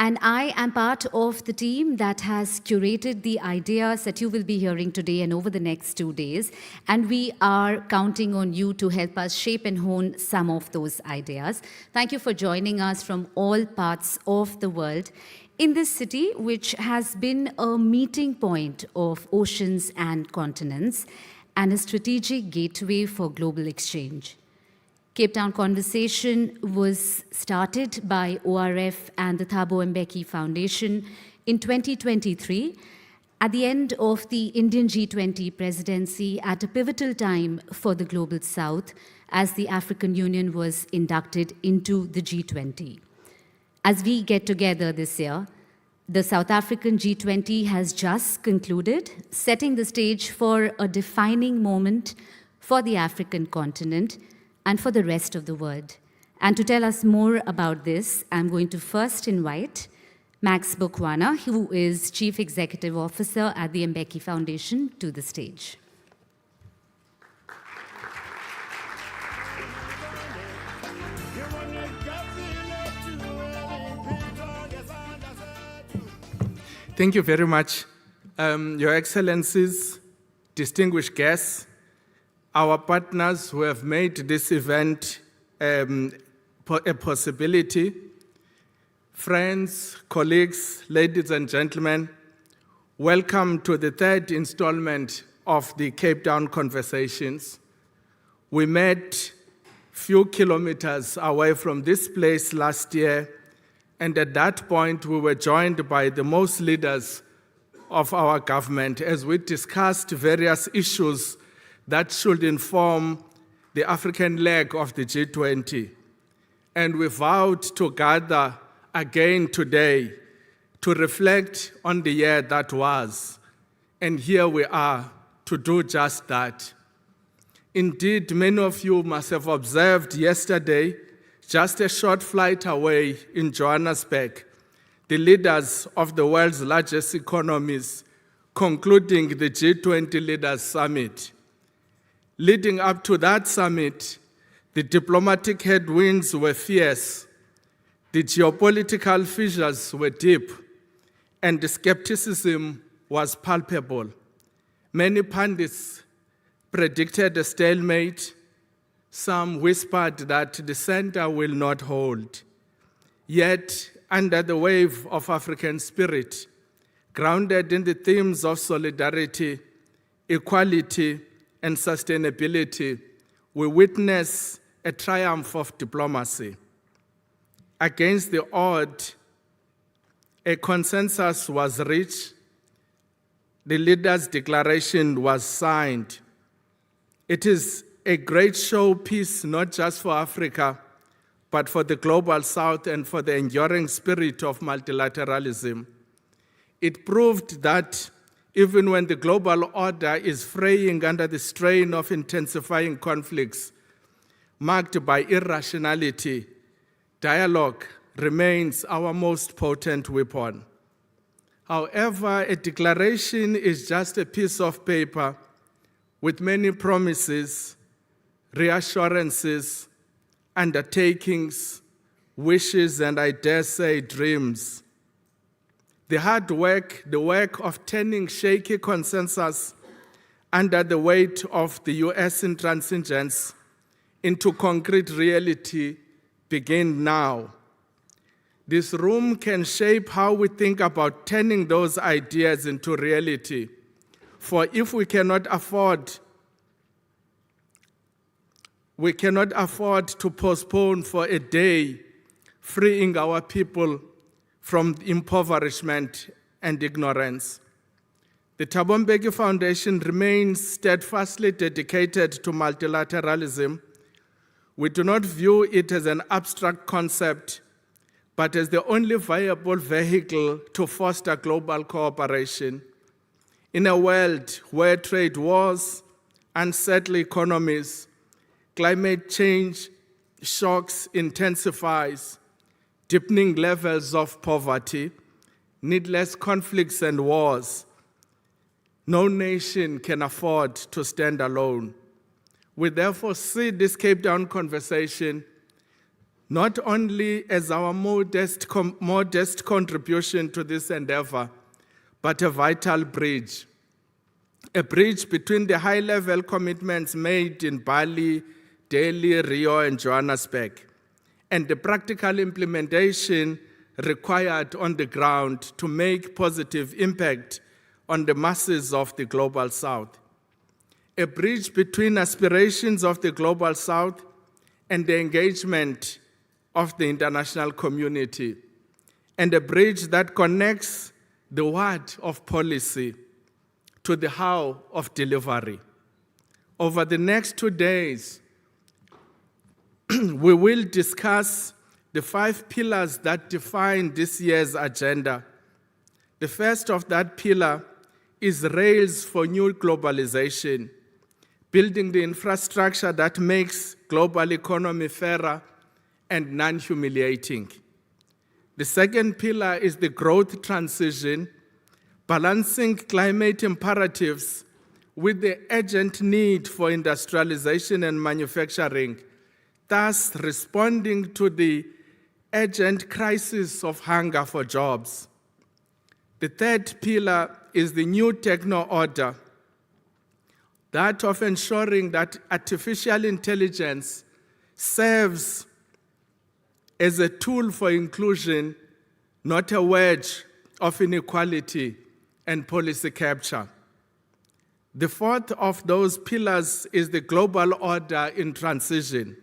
And I am part of the team that has curated the ideas that you will be hearing today and over the next 2 days. And we are counting on you to help us shape and hone some of those ideas. Thank you for joining us from all parts of the world in this city, which has been a meeting point of oceans and continents and a strategic gateway for global exchange. Cape Town Conversation was started by ORF and the Thabo Mbeki Foundation in 2023 at the end of the Indian G20 presidency at a pivotal time for the Global South as the African Union was inducted into the G20. As we get together this year, the South African G20 has just concluded, setting the stage for a defining moment for the African continent and for the rest of the world. And to tell us more about this, I'm going to first invite Max Bokwana, who is Chief Executive Officer at the Mbeki Foundation, to the stage. Thank you very much, Your Excellencies, distinguished guests, our partners who have made this event a possibility, friends, colleagues, ladies and gentlemen, welcome to the third installment of the Cape Town Conversations. We met few kilometers away from this place last year, and at that point we were joined by the most leaders of our government as we discussed various issues that should inform the African leg of the G20. And we vowed to gather again today to reflect on the year that was. And here we are to do just that. Indeed, many of you must have observed yesterday, just a short flight away in Johannesburg, the leaders of the world's largest economies concluding the G20 Leaders Summit. Leading up to that summit, the diplomatic headwinds were fierce, the geopolitical fissures were deep, and the skepticism was palpable. Many pundits predicted a stalemate. Some whispered that the center will not hold. Yet, under the wave of African spirit, grounded in the themes of solidarity, equality, and sustainability, we witness a triumph of diplomacy. Against the odds, a consensus was reached. The leaders' declaration was signed. It is a great showpiece, not just for Africa, but for the Global South and for the enduring spirit of multilateralism. It proved that even when the global order is fraying under the strain of intensifying conflicts marked by irrationality, dialogue remains our most potent weapon. However, a declaration is just a piece of paper with many promises, reassurances, undertakings, wishes, and I dare say dreams. The hard work, the work of turning shaky consensus under the weight of the US intransigence into concrete reality begin now. This room can shape how we think about turning those ideas into reality. For if we cannot afford to postpone for a day freeing our people from impoverishment and ignorance. The Thabo Mbeki Foundation remains steadfastly dedicated to multilateralism. We do not view it as an abstract concept, but as the only viable vehicle to foster global cooperation. In a world where trade wars, unsettled economies, climate change shocks intensifies, deepening levels of poverty, needless conflicts and wars, no nation can afford to stand alone. We therefore see this Cape Town Conversation not only as our modest contribution to this endeavor, but a vital bridge. A bridge between the high-level commitments made in Bali, Delhi, Rio, and Johannesburg, and the practical implementation required on the ground to make positive impact on the masses of the Global South. A bridge between aspirations of the Global South and the engagement of the international community, and a bridge that connects the what of policy to the how of delivery. Over the next 2 days, we will discuss the 5 pillars that define this year's agenda. The first of that pillar is Rails for New Globalization, building the infrastructure that makes global economy fairer and non-humiliating. The second pillar is the growth transition, balancing climate imperatives with the urgent need for industrialization and manufacturing, thus responding to the urgent crisis of hunger for jobs. The third pillar is the new techno-order, that of ensuring that artificial intelligence serves as a tool for inclusion, not a wedge of inequality and policy capture. The fourth of those pillars is the global order in transition,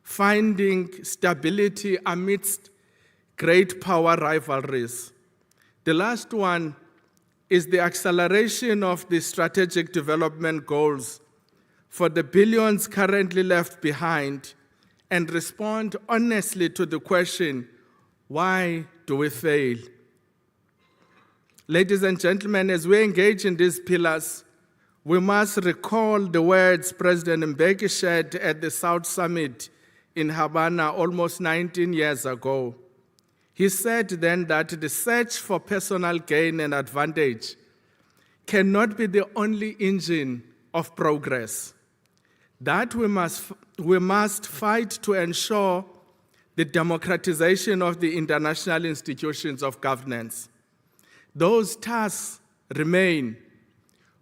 finding stability amidst great power rivalries. The last one is the acceleration of the strategic development goals for the billions currently left behind, and respond honestly to the question, why do we fail? Ladies and gentlemen, as we engage in these pillars, we must recall the words President Mbeki shared at the South Summit in Havana almost 19 years ago. He said then that the search for personal gain and advantage cannot be the only engine of progress. That we must fight to ensure the democratization of the international institutions of governance. Those tasks remain,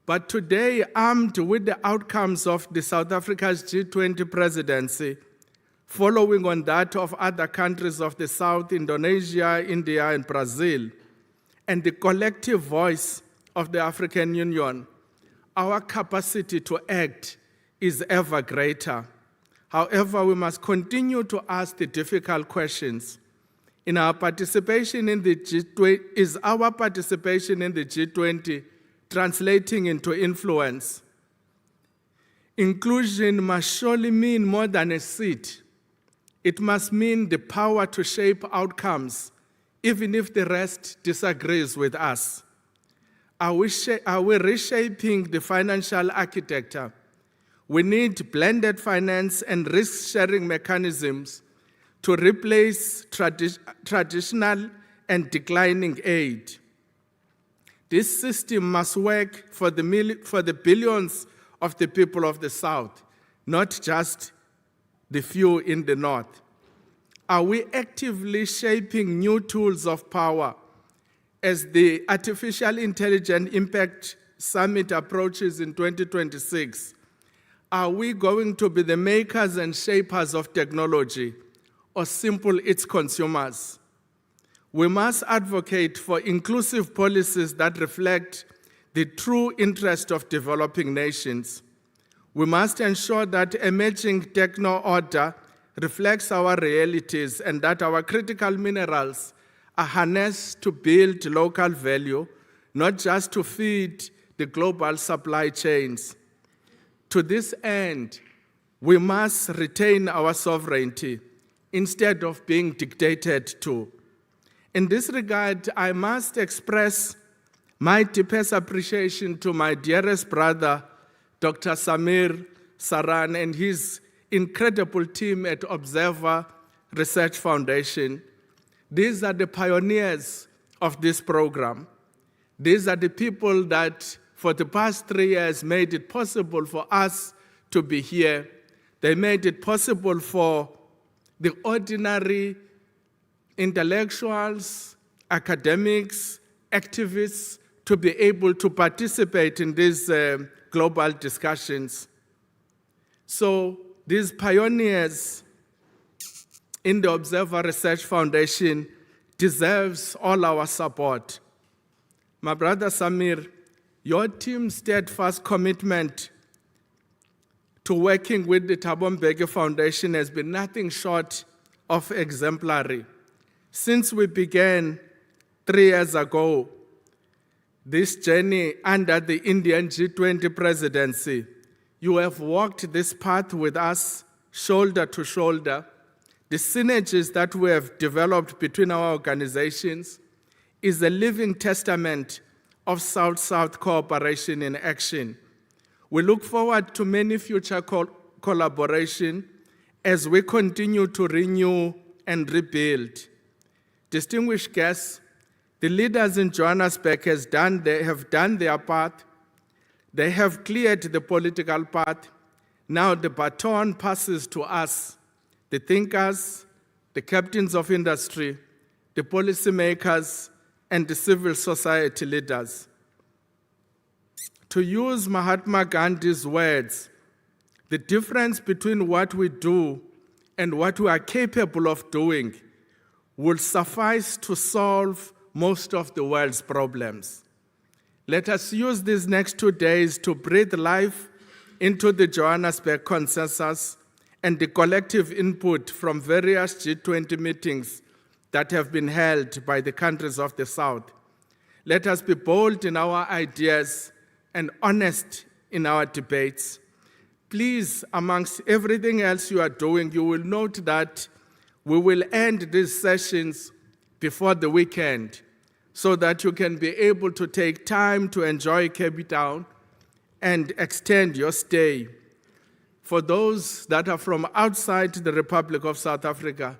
but today, armed with the outcomes of the South Africa's G20 presidency, following on that of other countries of the South, Indonesia, India, and Brazil, and the collective voice of the African Union, our capacity to act is ever greater. However, we must continue to ask the difficult questions. Is our participation in the G20 translating into influence? Inclusion must surely mean more than a seat. It must mean the power to shape outcomes, even if the rest disagrees with us. Are we reshaping the financial architecture? We need blended finance and risk-sharing mechanisms to replace traditional and declining aid. This system must work for the billions of the people of the South, not just the few in the North. Are we actively shaping new tools of power as the Artificial Intelligence Impact Summit approaches in 2026? Are we going to be the makers and shapers of technology, or simply its consumers? We must advocate for inclusive policies that reflect the true interest of developing nations. We must ensure that emerging techno-order reflects our realities and that our critical minerals are harnessed to build local value, not just to feed the global supply chains. To this end, we must retain our sovereignty instead of being dictated to. In this regard, I must express my deepest appreciation to my dearest brother, Dr. Samir Saran, and his incredible team at Observer Research Foundation. These are the pioneers of this program. These are the people that for the past 3 years made it possible for us to be here. They made it possible for the ordinary intellectuals, academics, activists to be able to participate in these global discussions. So these pioneers in the Observer Research Foundation deserves all our support. My brother Samir, your team's steadfast commitment to working with the Thabo Mbeki Foundation has been nothing short of exemplary. Since we began 3 years ago, this journey under the Indian G20 presidency, you have walked this path with us shoulder to shoulder. The synergies that we have developed between our organizations is a living testament of South-South cooperation in action. We look forward to many future collaboration as we continue to renew and rebuild. Distinguished guests, the leaders in Johannesburg have done their part. They have cleared the political path. Now the baton passes to us, the thinkers, the captains of industry, the policymakers, and the civil society leaders. To use Mahatma Gandhi's words, the difference between what we do and what we are capable of doing will suffice to solve most of the world's problems. Let us use these next 2 days to breathe life into the Johannesburg consensus and the collective input from various G20 meetings that have been held by the countries of the South. Let us be bold in our ideas and honest in our debates. Please, amongst everything else you are doing, you will note that we will end these sessions before the weekend so that you can be able to take time to enjoy Cape Town and extend your stay. For those that are from outside the Republic of South Africa,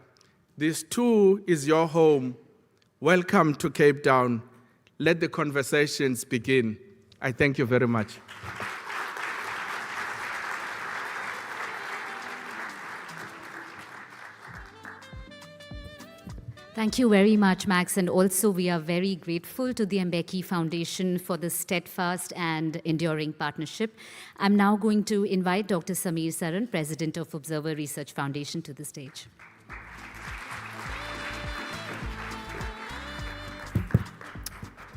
this too is your home. Welcome to Cape Town. Let the conversations begin. I thank you very much. Thank you very much, Max. And also, we are very grateful to the Mbeki Foundation for this steadfast and enduring partnership. I'm now going to invite Dr. Samir Saran, President of Observer Research Foundation, to the stage.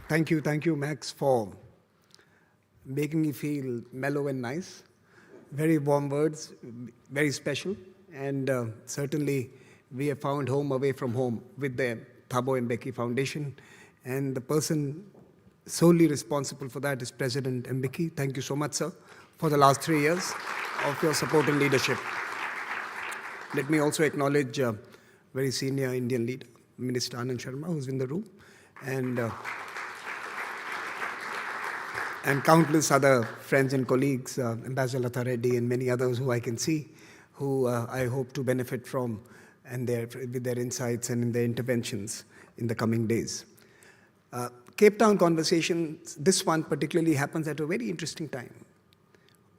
Thank you, Max, for making me feel mellow and nice. Very warm words, very special, and certainly we have found home away from home with the Thabo Mbeki Foundation, and the person solely responsible for that is President Mbeki. Thank you so much, sir, for the last 3 years of your support and leadership. Let me also acknowledge a very senior Indian leader, Minister Anand Sharma, who's in the room, and countless other friends and colleagues, Ambassador Latha Reddy and many others who I can see, who I hope to benefit from and with their insights and in their interventions in the coming days. Cape Town conversations, this one particularly happens at a very interesting time.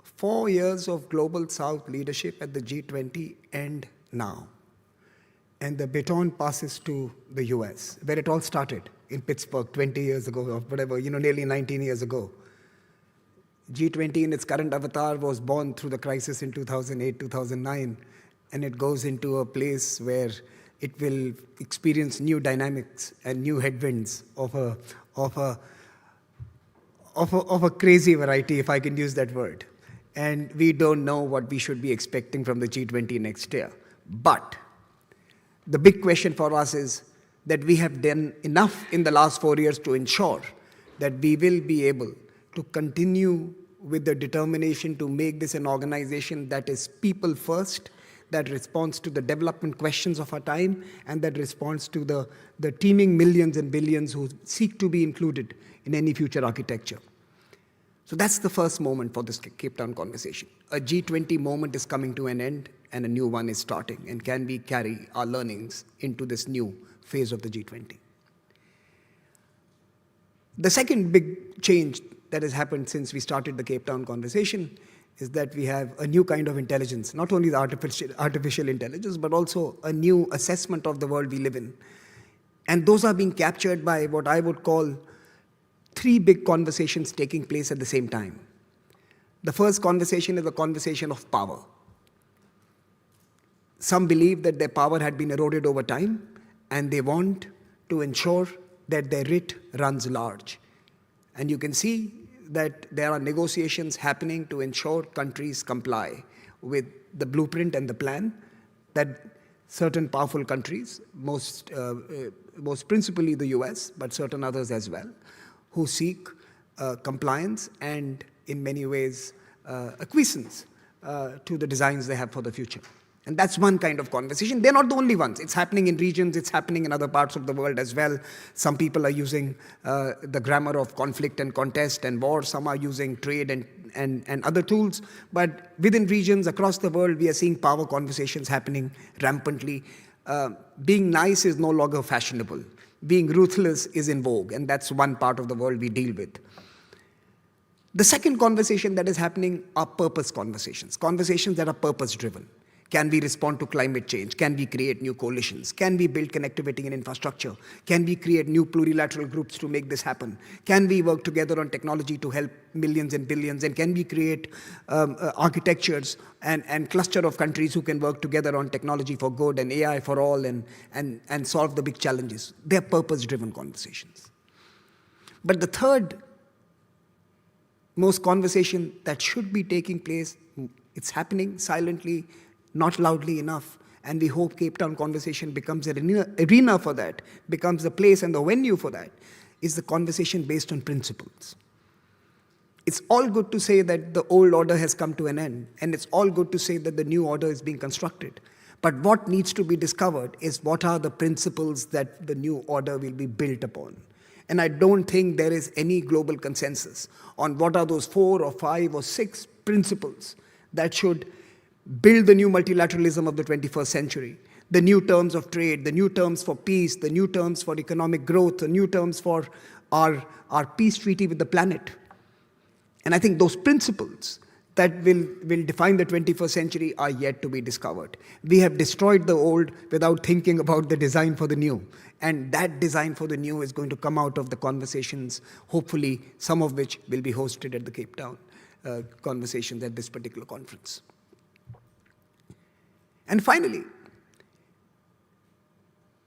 4 years of Global South leadership at the G20 end now. And the baton passes to the US, where it all started in Pittsburgh 20 years ago, or whatever, nearly 19 years ago. G20 in its current avatar was born through the crisis in 2008, 2009, and it goes into a place where it will experience new dynamics and new headwinds of a crazy variety, if I can use that word. And we don't know what we should be expecting from the G20 next year. But the big question for us is that we have done enough in the last 4 years to ensure that we will be able to continue with the determination to make this an organization that is people first, that responds to the development questions of our time, and that responds to the teeming millions and billions who seek to be included in any future architecture. So that's the first moment for this Cape Town conversation. A G20 moment is coming to an end and a new one is starting. And can we carry our learnings into this new phase of the G20? The second big change that has happened since we started the Cape Town conversation is that we have a new kind of intelligence, not only the artificial intelligence, but also a new assessment of the world we live in. And those are being captured by what I would call three big conversations taking place at the same time. The first conversation is a conversation of power. Some believe that their power had been eroded over time, and they want to ensure that their writ runs large. And you can see that there are negotiations happening to ensure countries comply with the blueprint and the plan that certain powerful countries, most principally the US, but certain others as well, who seek compliance and in many ways acquiescence to the designs they have for the future. And that's one kind of conversation. They're not the only ones. It's happening in regions, it's happening in other parts of the world as well. Some people are using the grammar of conflict and contest and war. Some are using trade and other tools. But within regions across the world, we are seeing power conversations happening rampantly. Being nice is no longer fashionable. Being ruthless is in vogue, and that's one part of the world we deal with. The second conversation that is happening are purpose conversations, conversations that are purpose-driven. Can we respond to climate change? Can we create new coalitions? Can we build connectivity and infrastructure? Can we create new plurilateral groups to make this happen? Can we work together on technology to help millions and billions? And can we create architectures and cluster of countries who can work together on technology for good and AI for all and solve the big challenges? They're purpose-driven conversations. But the third most conversation that should be taking place, it's happening silently, not loudly enough, and we hope Cape Town Conversation becomes an arena for that, becomes the place and the venue for that, is the conversation based on principles. It's all good to say that the old order has come to an end, and it's all good to say that the new order is being constructed. But what needs to be discovered is what are the principles that the new order will be built upon. And I don't think there is any global consensus on what are those 4 or 5 or 6 principles that should build the new multilateralism of the 21st century, the new terms of trade, the new terms for peace, the new terms for economic growth, the new terms for our peace treaty with the planet. And I think those principles that will define the 21st century are yet to be discovered. We have destroyed the old without thinking about the design for the new. And that design for the new is going to come out of the conversations, hopefully some of which will be hosted at the Cape Town conversations at this particular conference. And finally,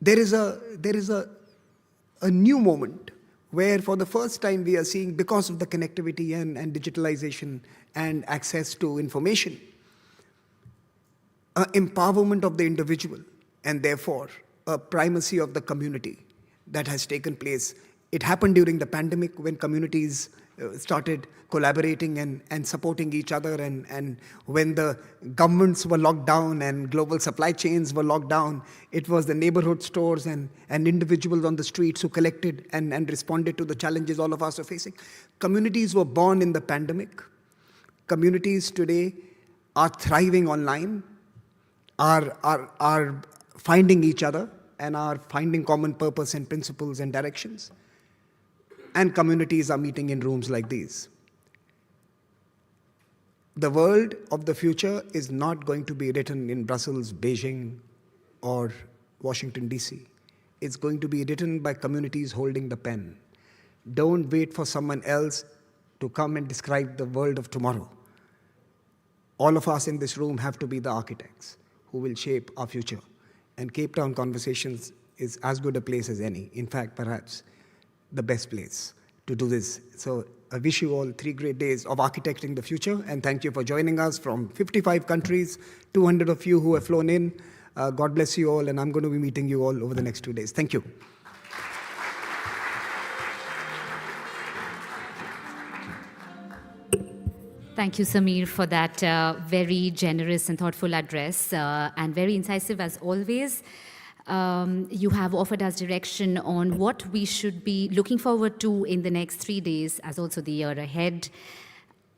there is a new moment where for the first time we are seeing, because of the connectivity and digitalization and access to information, empowerment of the individual and therefore a primacy of the community that has taken place. It happened during the pandemic when communities started collaborating and supporting each other, and when the governments were locked down and global supply chains were locked down, it was the neighborhood stores and individuals on the streets who collected and responded to the challenges all of us are facing. Communities were born in the pandemic. Communities today are thriving online, are finding each other and are finding common purpose and principles and directions. And communities are meeting in rooms like these. The world of the future is not going to be written in Brussels, Beijing, or Washington, D.C. It's going to be written by communities holding the pen. Don't wait for someone else to come and describe the world of tomorrow. All of us in this room have to be the architects who will shape our future. And Cape Town Conversations is as good a place as any. In fact, perhaps the best place to do this. So I wish you all 3 great days of architecting the future, and thank you for joining us from 55 countries, 200 of you who have flown in. God bless you all, and I'm going to be meeting you all over the next 2 days. Thank you. Thank you, Samir, for that very generous and thoughtful address, and very incisive as always. You have offered us direction on what we should be looking forward to in the next 3 days, as also the year ahead.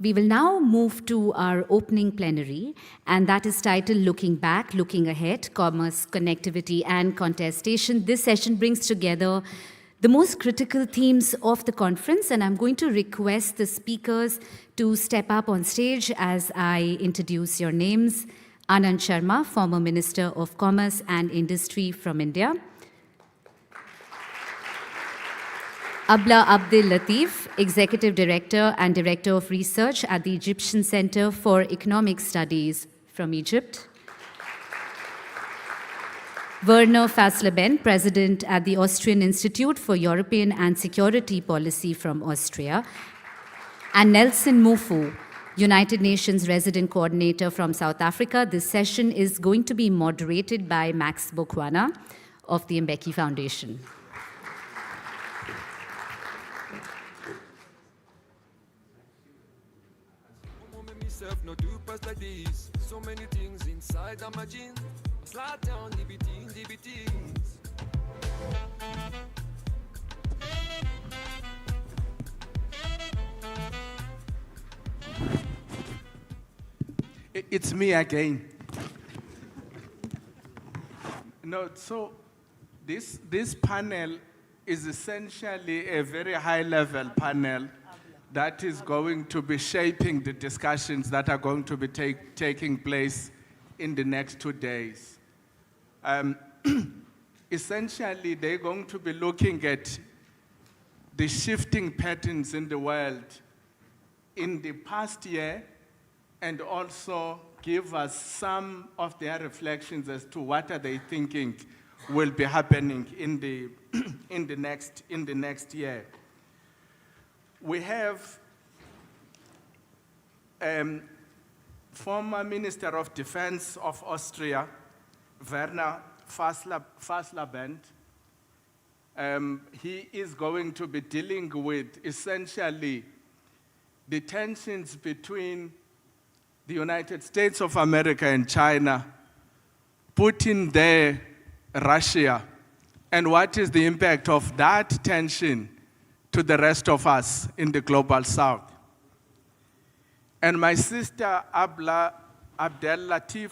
We will now move to our opening plenary, and that is titled Looking Back, Looking Ahead, Commerce, Connectivity and Contestation. This session brings together the most critical themes of the conference, and I'm going to request the speakers to step up on stage as I introduce your names. Anand Sharma, former Minister of Commerce and Industry from India. Abla Abdel Latif, Executive Director and Director of Research at the Egyptian Center for Economic Studies from Egypt. Werner Fassler-Benn, President at the Austrian Institute for European and Security Policy from Austria. And Nelson Mufu, United Nations Resident Coordinator from South Africa. This session is going to be moderated by Max Bokwana of the Mbeki Foundation. No do pass like this. So many things inside of my jeans. Slide down, DBTs. It's me again. No, so this panel is essentially a very high-level panel that is going to be shaping the discussions that are going to be taking place in the next 2 days. Essentially, they're going to be looking at the shifting patterns in the world in the past year and also give us some of their reflections as to what are they thinking will be happening in the next year. We have former Minister of Defense of Austria, Werner Fassler-Benn. He is going to be dealing with essentially the tensions between the United States of America and China, Putin there, Russia, and what is the impact of that tension to the rest of us in the global south. And my sister Abla Abdel Latif,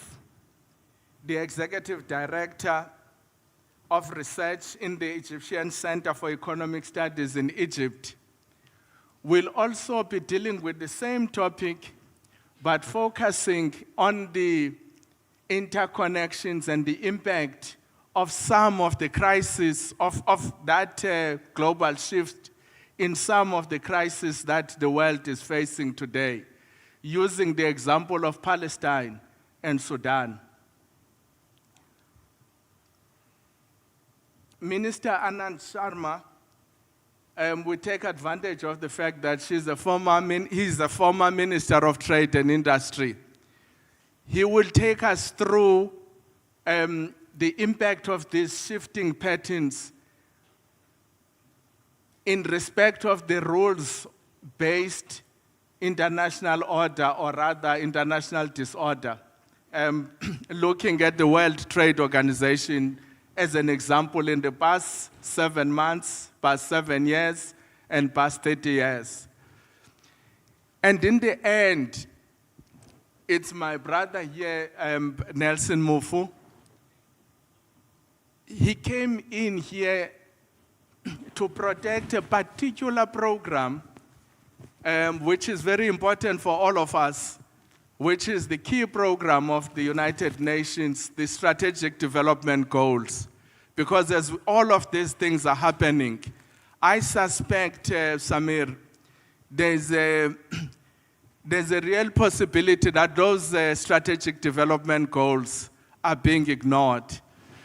the Executive Director of Research in the Egyptian Center for Economic Studies in Egypt, will also be dealing with the same topic, but focusing on the interconnections and the impact of some of the crises of that global shift in some of the crises that the world is facing today, using the example of Palestine and Sudan. Minister Anand Sharma we take advantage of the fact that he's a former Minister of Trade and Industry. He will take us through the impact of these shifting patterns in respect of the rules-based international order, or rather international disorder, looking at the World Trade Organization as an example in the past 7 months, past 7 years, and past 30 years. And in the end, it's my brother here, Nelson Mufu. He came in here to protect a particular program, which is very important for all of us, which is the key program of the United Nations, the Strategic Development Goals. Because as all of these things are happening, I suspect, Samir, there's a real possibility that those strategic development goals are being ignored.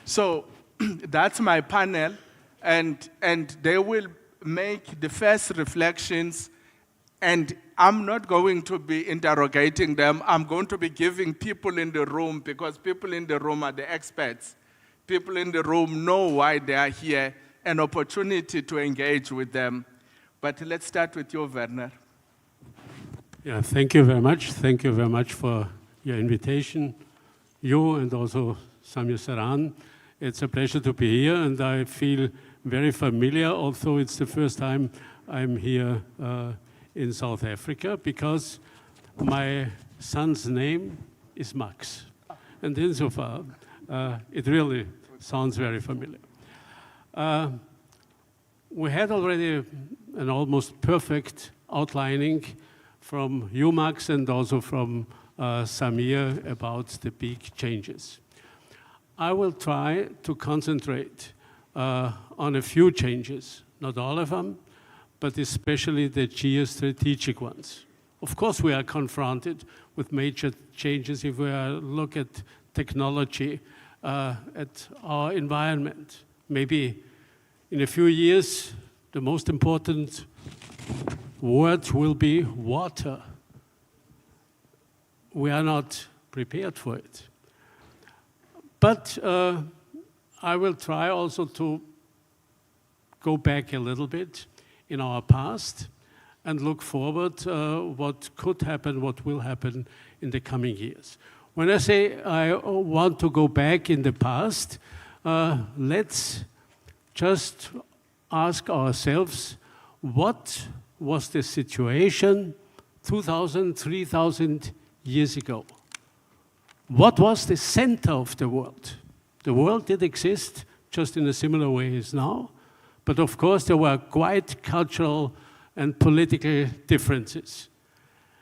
So that's my panel, and they will make the first reflections, and I'm not going to be interrogating them. I'm going to be giving people in the room, because people in the room are the experts. People in the room know why they are here, an opportunity to engage with them. But let's start with you, Werner. Yeah, thank you very much. Thank you very much for your invitation. You and also Samir Saran. It's a pleasure to be here, and I feel very familiar, although it's the first time I'm here in South Africa, because my son's name is Max. And insofar, it really sounds very familiar. we had already an almost perfect outlining from you, Max, and also from Samir about the big changes. I will try to concentrate on a few changes, not all of them, but especially the geostrategic ones. Of course, we are confronted with major changes if we look at technology, at our environment. Maybe in a few years, the most important word will be water. We are not prepared for it. But I will try also to go back a little bit in our past and look forward what could happen, what will happen in the coming years. When I say I want to go back in the past, let's just ask ourselves, what was the situation 2,000, 3,000 years ago? What was the center of the world? The world did exist just in a similar way as now, but of course there were quite cultural and political differences.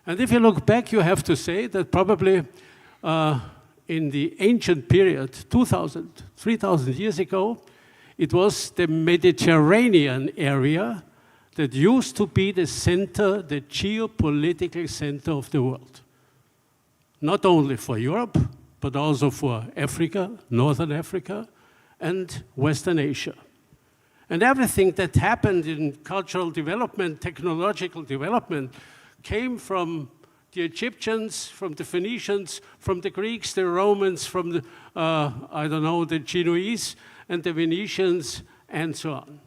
And if you look back, you have to say that probably in the ancient period, 2,000, 3,000 years ago, it was the Mediterranean area that used to be the center, the geopolitical center of the world. Not only for Europe, but also for Africa, Northern Africa, and Western Asia. And everything that happened in cultural development, technological development, came from the Egyptians, from the Phoenicians, from the Greeks, the Romans, from the, the Genoese, and the Venetians, and so on.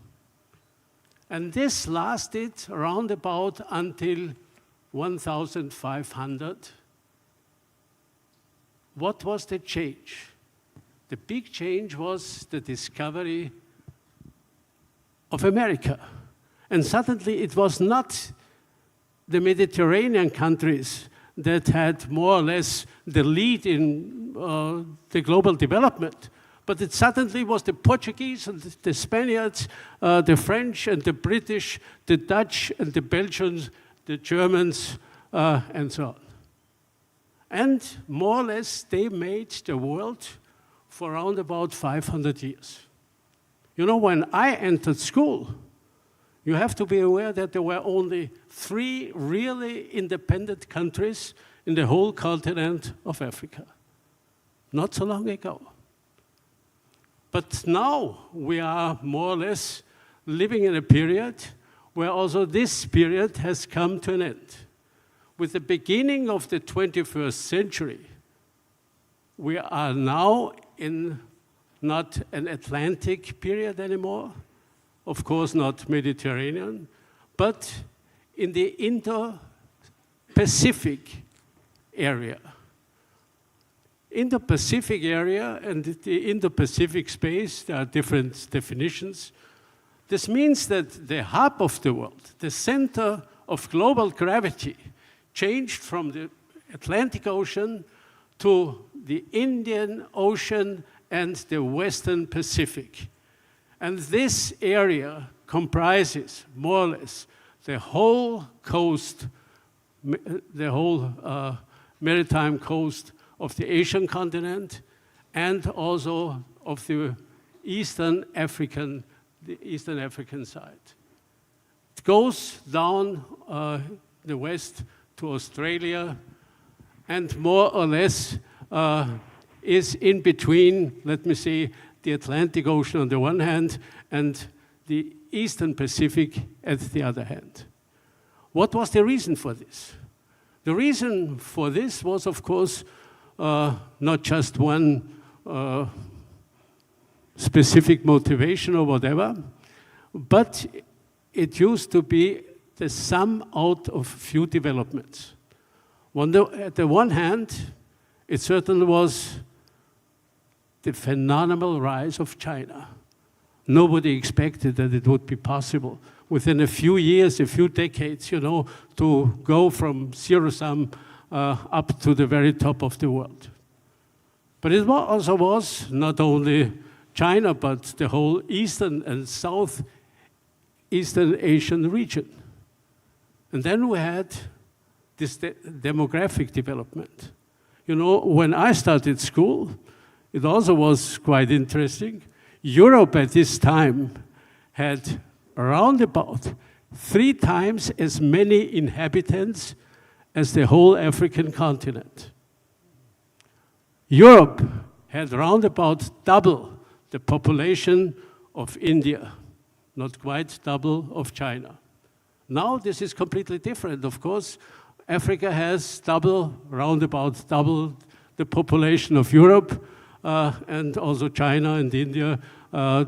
And this lasted around about until 1,500. What was the change? The big change was the discovery of America. And suddenly it was not the Mediterranean countries that had more or less the lead in the global development, but it suddenly was the Portuguese and the Spaniards, the French and the British, the Dutch and the Belgians, the Germans, and so on. And more or less, they made the world for around about 500 years. You know, when I entered school, you have to be aware that there were only 3 really independent countries in the whole continent of Africa. Not so long ago. But now we are more or less living in a period where also this period has come to an end. With the beginning of the 21st century, we are now in not an Atlantic period anymore, of course not Mediterranean, but in the Indo-Pacific area. Indo-Pacific area and the Indo-Pacific space, there are different definitions. This means that the hub of the world, the center of global gravity, changed from the Atlantic Ocean to the Indian Ocean and the Western Pacific. And this area comprises more or less the whole coast, the whole maritime coast of the Asian continent and also of the Eastern African side. It goes down the west to Australia, and more or less is in between, let me say, the Atlantic Ocean on the one hand and the Eastern Pacific at the other hand. What was the reason for this? The reason for this was, of course, not just one specific motivation or whatever, but it used to be the sum out of few developments. At the one hand, it certainly was the phenomenal rise of China. Nobody expected that it would be possible within a few years, a few decades, you know, to go from zero-sum up to the very top of the world. But it also was not only China, but the whole Eastern and South Southeastern Asian region. And then we had this demographic development. You know, when I started school, it also was quite interesting. Europe at this time had around about 3 times as many inhabitants as the whole African continent. Europe had round about double the population of India, not quite double of China. Now this is completely different. Of course, Africa has round about double the population of Europe, and also China and India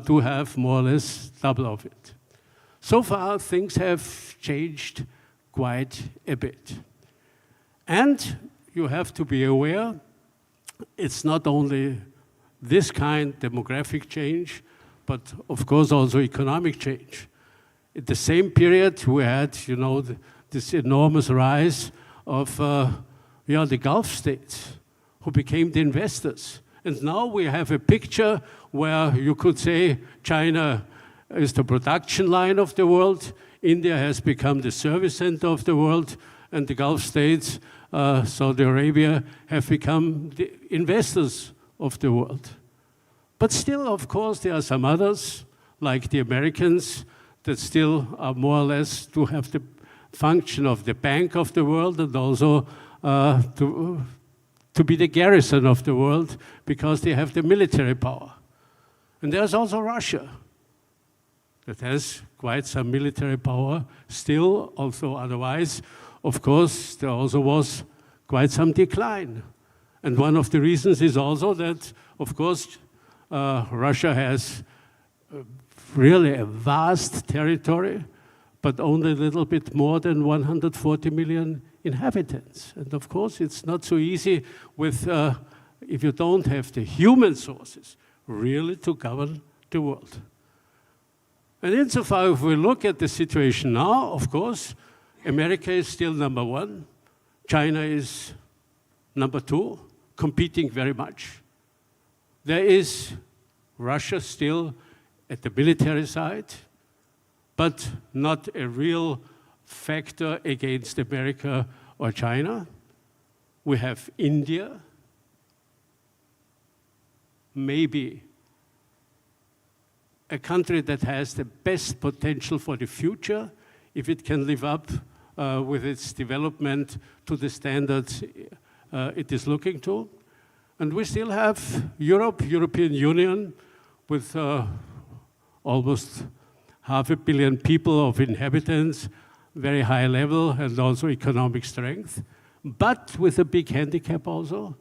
do have more or less double of it. So far, things have changed quite a bit. And you have to be aware, it's not only this kind demographic change, but of course also economic change. At the same period, we had, you know, this enormous rise of the Gulf states, who became the investors. And now we have a picture where you could say China is the production line of the world, India has become the service center of the world, and the Gulf states, Saudi Arabia, have become the investors of the world. But still, of course, there are some others, like the Americans, that still are more or less to have the function of the bank of the world, and also to be the garrison of the world, because they have the military power. And there's also Russia, that has quite some military power still, although otherwise, of course, there also was quite some decline. And one of the reasons is also that, of course, Russia has really a vast territory, but only a little bit more than 140 million inhabitants. And of course, it's not so easy with, if you don't have the human sources, really to govern the world. And insofar, if we look at the situation now, of course, America is still number 1. China is number 2, competing very much. There is Russia still at the military side, but not a real factor against America or China. We have India, maybe a country that has the best potential for the future if it can live up with its development to the standards it is looking to. And we still have Europe, European Union, with almost 500 million people of inhabitants, very high level and also economic strength, but with a big handicap also.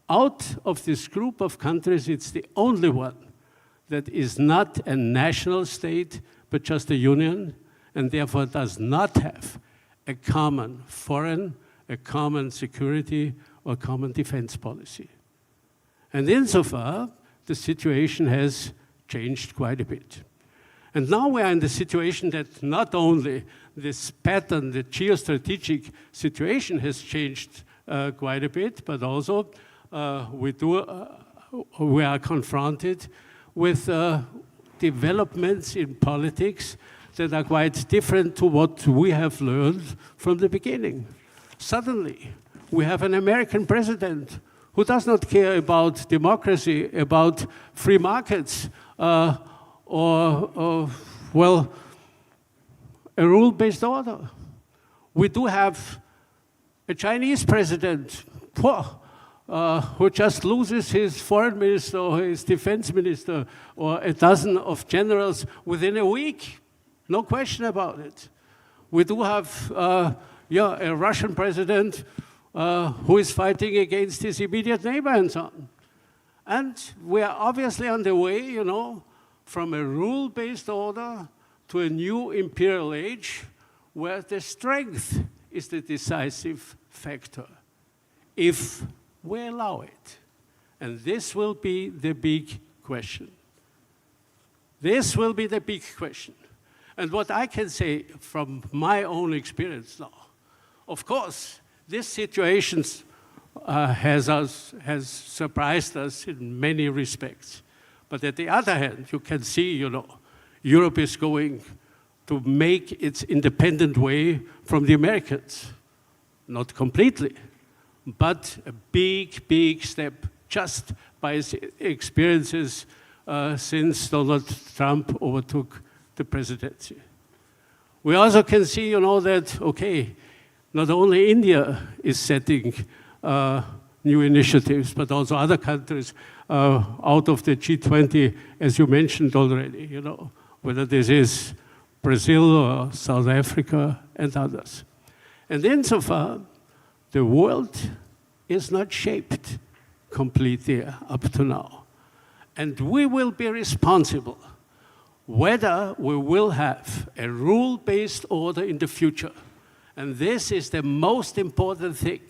Out of this group of countries, it's the only one that is not a national state, but just a union, and therefore does not have a common foreign, a common security, or common defense policy. And insofar, the situation has changed quite a bit. And now we are in the situation that not only this pattern, the geostrategic situation has changed quite a bit, but also we are confronted with developments in politics that are quite different to what we have learned from the beginning. Suddenly, we have an American president who does not care about democracy, about free markets, or a rule-based order. We do have a Chinese president who just loses his foreign minister or his defense minister or a dozen of generals within a week. No question about it. We do have a Russian president who is fighting against his immediate neighbor and so on. And we are obviously on the way, you know, from a rule-based order to a new imperial age where the strength is the decisive factor, if we allow it. And this will be the big question. This will be the big question. And what I can say from my own experience now, of course, this situation has surprised us in many respects. But at the other hand, you can see, you know, Europe is going to make its independent way from the Americans. Not completely, but a big, big step just by its experiences since Donald Trump overtook the presidency. We also can see, that, okay, not only India is setting new initiatives, but also other countries out of the G20, as you mentioned already, whether this is Brazil or South Africa and others. And insofar, the world is not shaped completely up to now. And we will be responsible whether we will have a rule-based order in the future. And this is the most important thing.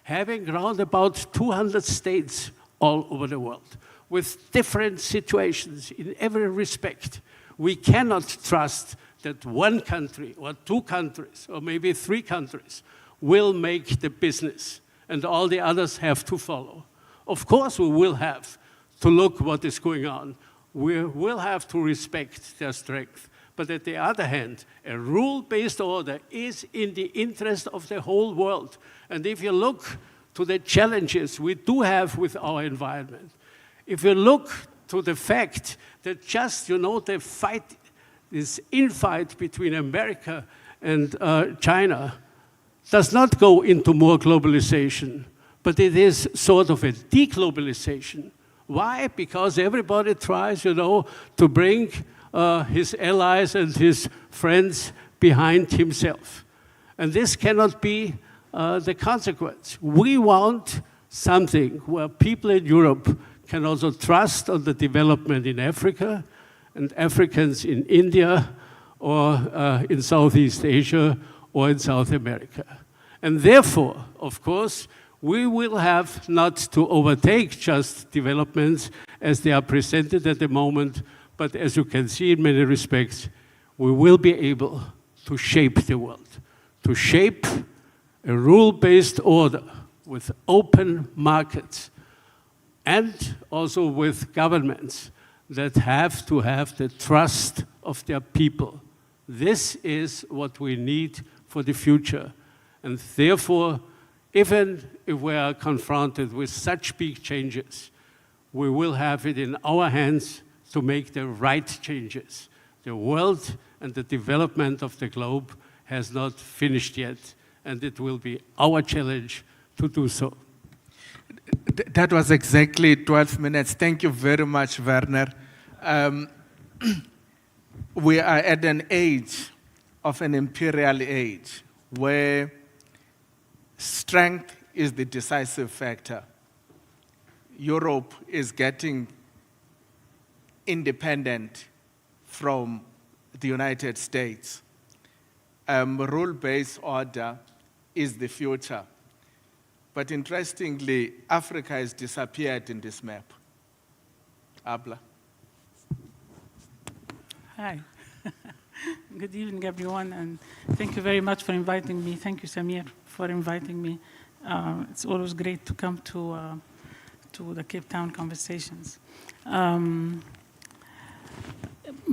Having around about 200 states all over the world with different situations in every respect, we cannot trust that one country or two countries or maybe three countries will make the business and all the others have to follow. Of course, we will have to look what is going on. We will have to respect their strength. But at the other hand, a rule-based order is in the interest of the whole world. And if you look to the challenges we do have with our environment, if you look to the fact that just, the fight, this infight between America and China does not go into more globalization, but it is sort of a deglobalization. Why? Because everybody tries, to bring his allies and his friends behind himself. And this cannot be the consequence. We want something where people in Europe can also trust on the development in Africa and Africans in India or in Southeast Asia or in South America. And therefore, of course, we will have not to overtake just developments as they are presented at the moment, but as you can see in many respects, we will be able to shape the world, to shape a rule-based order with open markets and also with governments that have to have the trust of their people. This is what we need for the future. And therefore, even if we are confronted with such big changes, we will have it in our hands to make the right changes. The world and the development of the globe has not finished yet, and it will be our challenge to do so. That was exactly 12 minutes. Thank you very much, Werner. We are at an age of an imperial age where strength is the decisive factor. Europe is getting independent from the United States. Rule-based order is the future. But interestingly, Africa has disappeared in this map. Abla. Hi. Good evening, everyone, and thank you very much for inviting me. Thank you, Samir, for inviting me. It's always great to come to the Cape Town Conversations.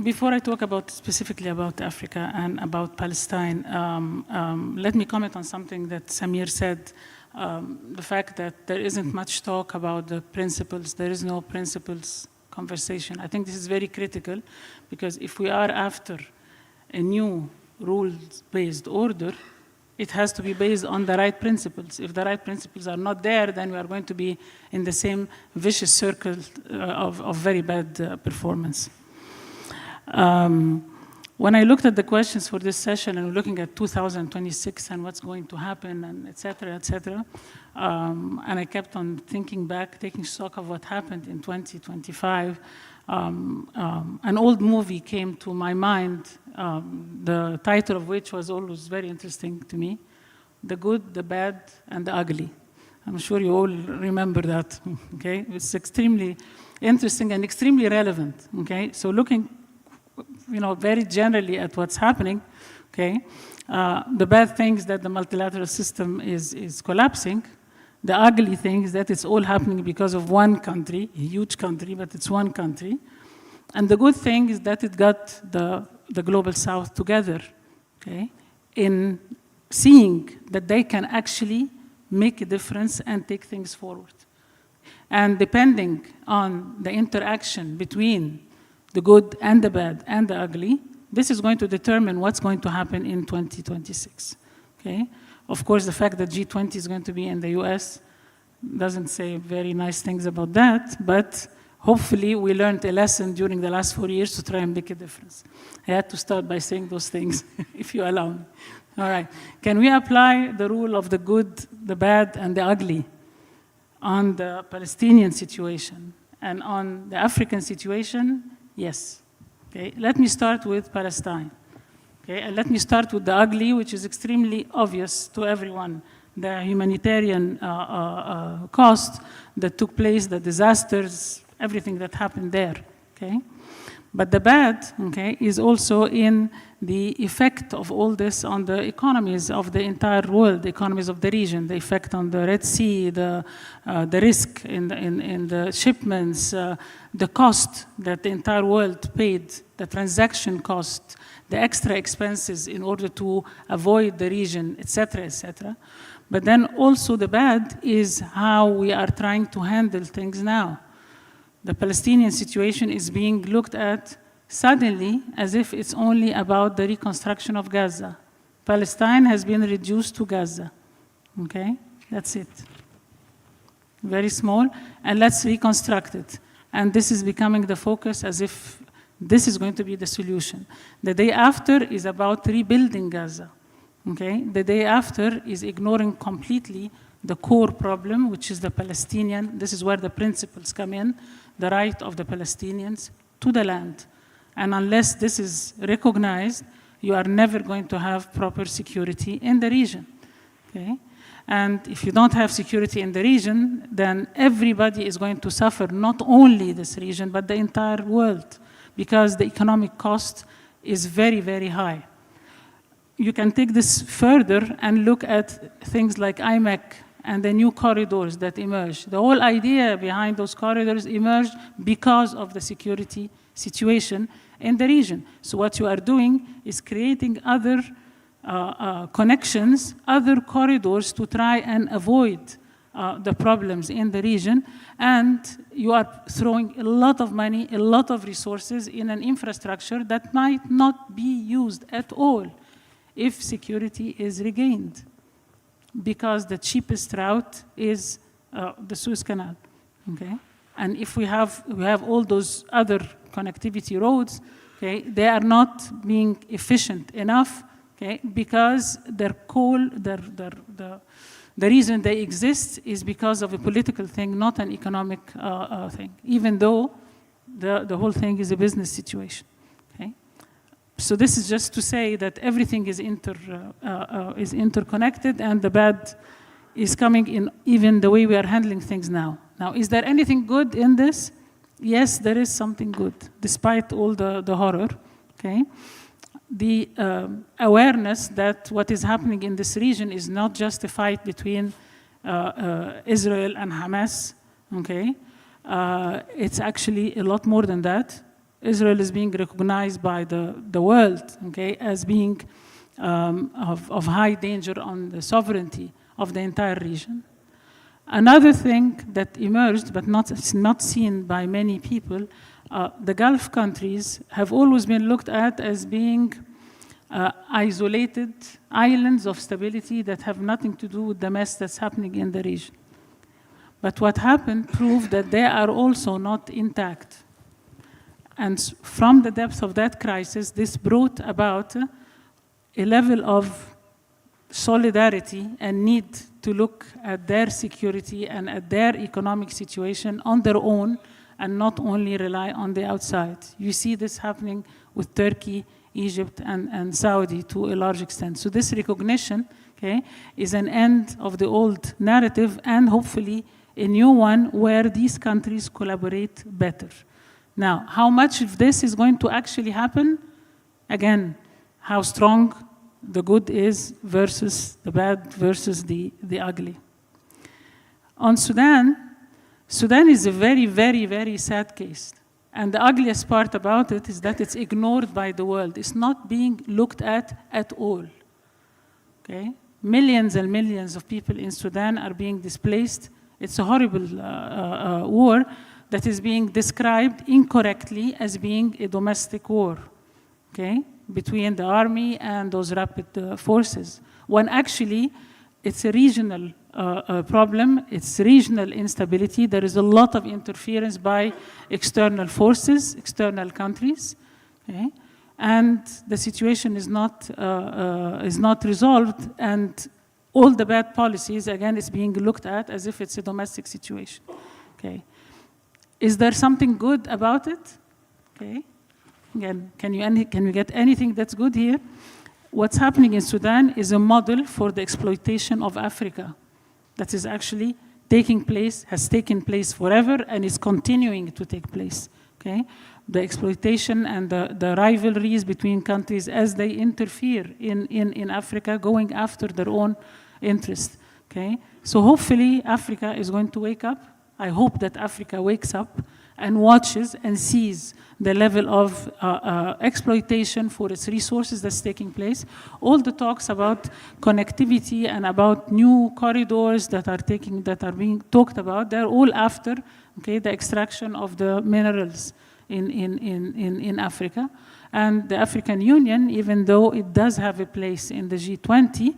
Before I talk specifically about Africa and about Palestine, let me comment on something that Samir said, the fact that there isn't much talk about the principles, there is no principles conversation. I think this is very critical, because if we are after a new rules-based order, it has to be based on the right principles. If the right principles are not there, then we are going to be in the same vicious circle of very bad performance. When I looked at the questions for this session and looking at 2026 and what's going to happen and et cetera, and I kept on thinking back, taking stock of what happened in 2025, an old movie came to my mind, the title of which was always very interesting to me, The Good, the Bad, and the Ugly. I'm sure you all remember that, okay? It's extremely interesting and extremely relevant, okay? So looking, very generally at what's happening, okay? The bad things that the multilateral system is collapsing. The ugly thing is that it's all happening because of one country, a huge country, but it's one country. And the good thing is that it got the the Global South together, okay, in seeing that they can actually make a difference and take things forward. And depending on the interaction between the good and the bad and the ugly, this is going to determine what's going to happen in 2026, okay? Of course, the fact that G20 is going to be in the US doesn't say very nice things about that, but hopefully we learned a lesson during the last 4 years to try and make a difference. I had to start by saying those things, if you allow me. All right, can we apply the rule of the good, the bad, and the ugly on the Palestinian situation and on the African situation? Yes. Okay, let me start with Palestine. Okay, and let me start with the ugly, which is extremely obvious to everyone. The humanitarian cost that took place, the disasters, everything that happened there. Okay, but the bad, okay, is also in the effect of all this on the economies of the entire world, the economies of the region, the effect on the Red Sea, the risk in the shipments, the cost that the entire world paid, the transaction cost, the extra expenses in order to avoid the region, etc., etc. But then also the bad is how we are trying to handle things now. The Palestinian situation is being looked at suddenly as if it's only about the reconstruction of Gaza. Palestine has been reduced to Gaza, okay? That's it. Very small, and let's reconstruct it. And this is becoming the focus as if this is going to be the solution. The day after is about rebuilding Gaza, okay? The day after is ignoring completely the core problem, which is the Palestinian. This is where the principles come in, the right of the Palestinians to the land. And unless this is recognized, you are never going to have proper security in the region, okay? And if you don't have security in the region, then everybody is going to suffer, not only this region, but the entire world, because the economic cost is very, very high. You can take this further and look at things like IMEC and the new corridors that emerge. The whole idea behind those corridors emerged because of the security situation in the region. So what you are doing is creating other connections, other corridors to try and avoid the problems in the region, and you are throwing a lot of money, a lot of resources in an infrastructure that might not be used at all if security is regained, because the cheapest route is the Suez Canal, okay? And if we have all those other connectivity roads, okay, they are not being efficient enough, okay, because the reason they exist is because of a political thing, not an economic thing, even though the whole thing is a business situation, okay? So this is just to say that everything is interconnected, and the bad is coming in even the way we are handling things now. Now, is there anything good in this? Yes, there is something good, despite all the horror, okay? The awareness that what is happening in this region is not just a fight between Israel and Hamas, okay? It's actually a lot more than that. Israel is being recognized by the world, okay, as being of high danger on the sovereignty of the entire region. Another thing that emerged, but it's not seen by many people, the Gulf countries have always been looked at as being isolated islands of stability that have nothing to do with the mess that's happening in the region. But what happened proved that they are also not intact. And from the depth of that crisis, this brought about a level of solidarity and need to look at their security and at their economic situation on their own and not only rely on the outside. You see this happening with Turkey, Egypt, and Saudi to a large extent. So this recognition, okay, is an end of the old narrative and hopefully a new one where these countries collaborate better. Now, how much of this is going to actually happen? Again, how strong the good is versus the bad versus the ugly. On Sudan, Sudan is a very, very, very sad case. And the ugliest part about it is that it's ignored by the world. It's not being looked at all. Okay? Millions and millions of people in Sudan are being displaced. It's a horrible war that is being described incorrectly as being a domestic war, okay, between the army and those rapid forces, when actually it's a regional problem, it's regional instability. There is a lot of interference by external forces, external countries, okay? And the situation is not resolved, and all the bad policies, again, is being looked at as if it's a domestic situation, okay? Is there something good about it? Okay. Again, can you get anything that's good here? What's happening in Sudan is a model for the exploitation of Africa that is actually taking place, has taken place forever, and is continuing to take place. Okay? The exploitation and the rivalries between countries as they interfere in Africa, going after their own interest. Okay? So hopefully Africa is going to wake up. I hope that Africa wakes up and watches and sees the level of exploitation for its resources that's taking place. All the talks about connectivity and about new corridors that are being talked about, they're all after, okay, the extraction of the minerals in Africa. And the African Union, even though it does have a place in the G20,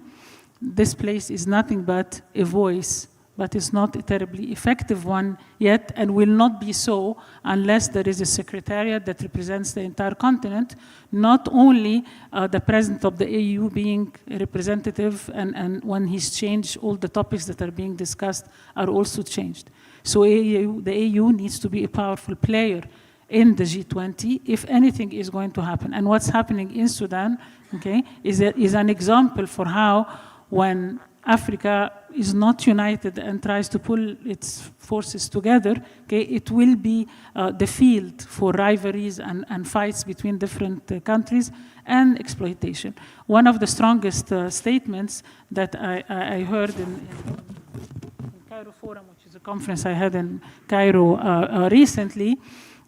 this place is nothing but a voice, but it's not a terribly effective one yet, and will not be so unless there is a secretariat that represents the entire continent, not only the president of the AU being a representative, and when he's changed, all the topics that are being discussed are also changed. So the AU needs to be a powerful player in the G20 if anything is going to happen. And what's happening in Sudan, okay, is an example for how when Africa is not united and tries to pull its forces together, okay, it will be the field for rivalries and fights between different countries and exploitation. One of the strongest statements that I heard in Cairo Forum, which is a conference I had in Cairo recently,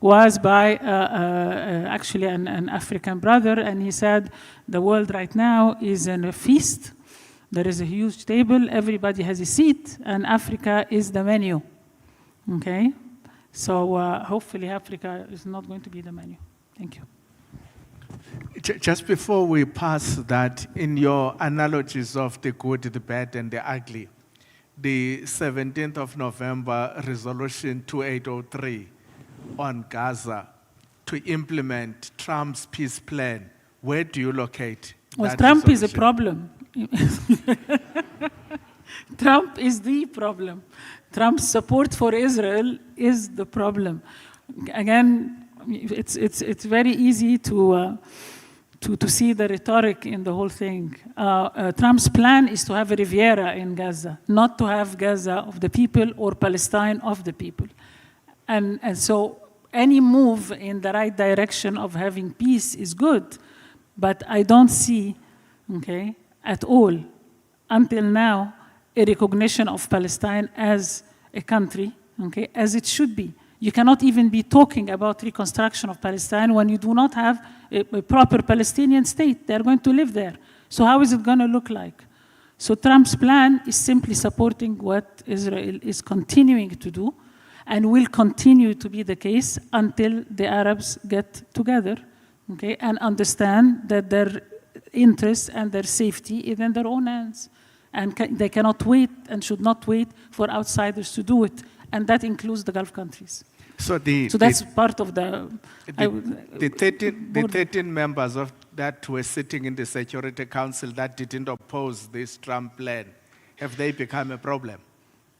was by actually an African brother, and he said, the world right now is in a feast. There is a huge table, everybody has a seat, and Africa is the menu, okay? So hopefully Africa is not going to be the menu. Thank you. Just before we pass that, in your analogies of the good, the bad, and the ugly, the 17th of November resolution 2803 on Gaza to implement Trump's peace plan, where do you locate well, that Trump resolution? is a problem. Trump is the problem. Trump's support for Israel is the problem. Again, it's very easy to see the rhetoric in the whole thing. Trump's plan is to have a Riviera in Gaza, not to have Gaza of the people or Palestine of the people. And so any move in the right direction of having peace is good, but I don't see, okay, at all, until now, a recognition of Palestine as a country, okay, as it should be. You cannot even be talking about reconstruction of Palestine when you do not have a proper Palestinian state. They're going to live there. So how is it going to look like? So Trump's plan is simply supporting what Israel is continuing to do and will continue to be the case until the Arabs get together, okay, and understand that their interests and their safety is in their own hands. And they cannot wait and should not wait for outsiders to do it. And that includes the Gulf countries. So that's part of the 13 members of that were sitting in the Security Council that didn't oppose this Trump plan, have they become a problem?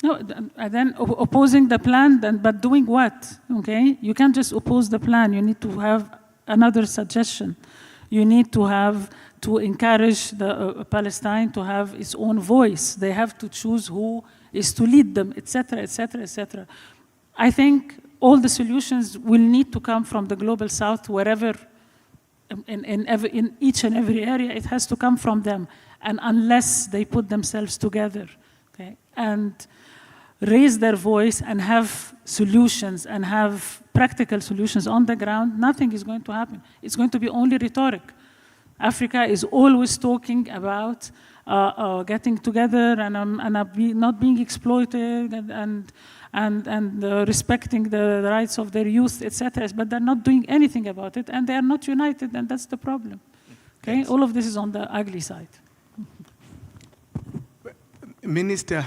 No, and then opposing the plan, but doing what? Okay, you can't just oppose the plan. You need to have another suggestion. You need to encourage the Palestine to have its own voice. They have to choose who is to lead them, etc., etc., etc. I think all the solutions will need to come from the global south, wherever, in each and every area, it has to come from them. And unless they put themselves together, okay, and raise their voice and have solutions and have practical solutions on the ground, nothing is going to happen. It's going to be only rhetoric. Africa is always talking about getting together and not being exploited and respecting the rights of their youth, etc. But they're not doing anything about it, and they are not united, and that's the problem. Okay, all of this is on the ugly side. Minister,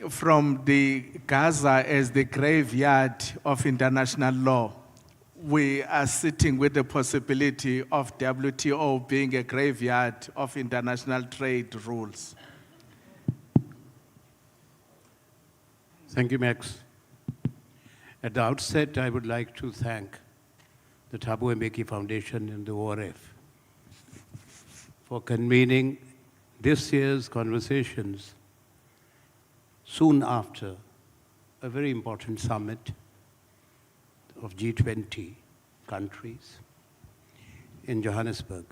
from the Gaza as the graveyard of international law, we are sitting with the possibility of WTO being a graveyard of international trade rules. Thank you, Max. At the outset, I would like to thank the Thabo Mbeki Foundation and the ORF for convening this year's conversations soon after a very important summit of G20 countries in Johannesburg.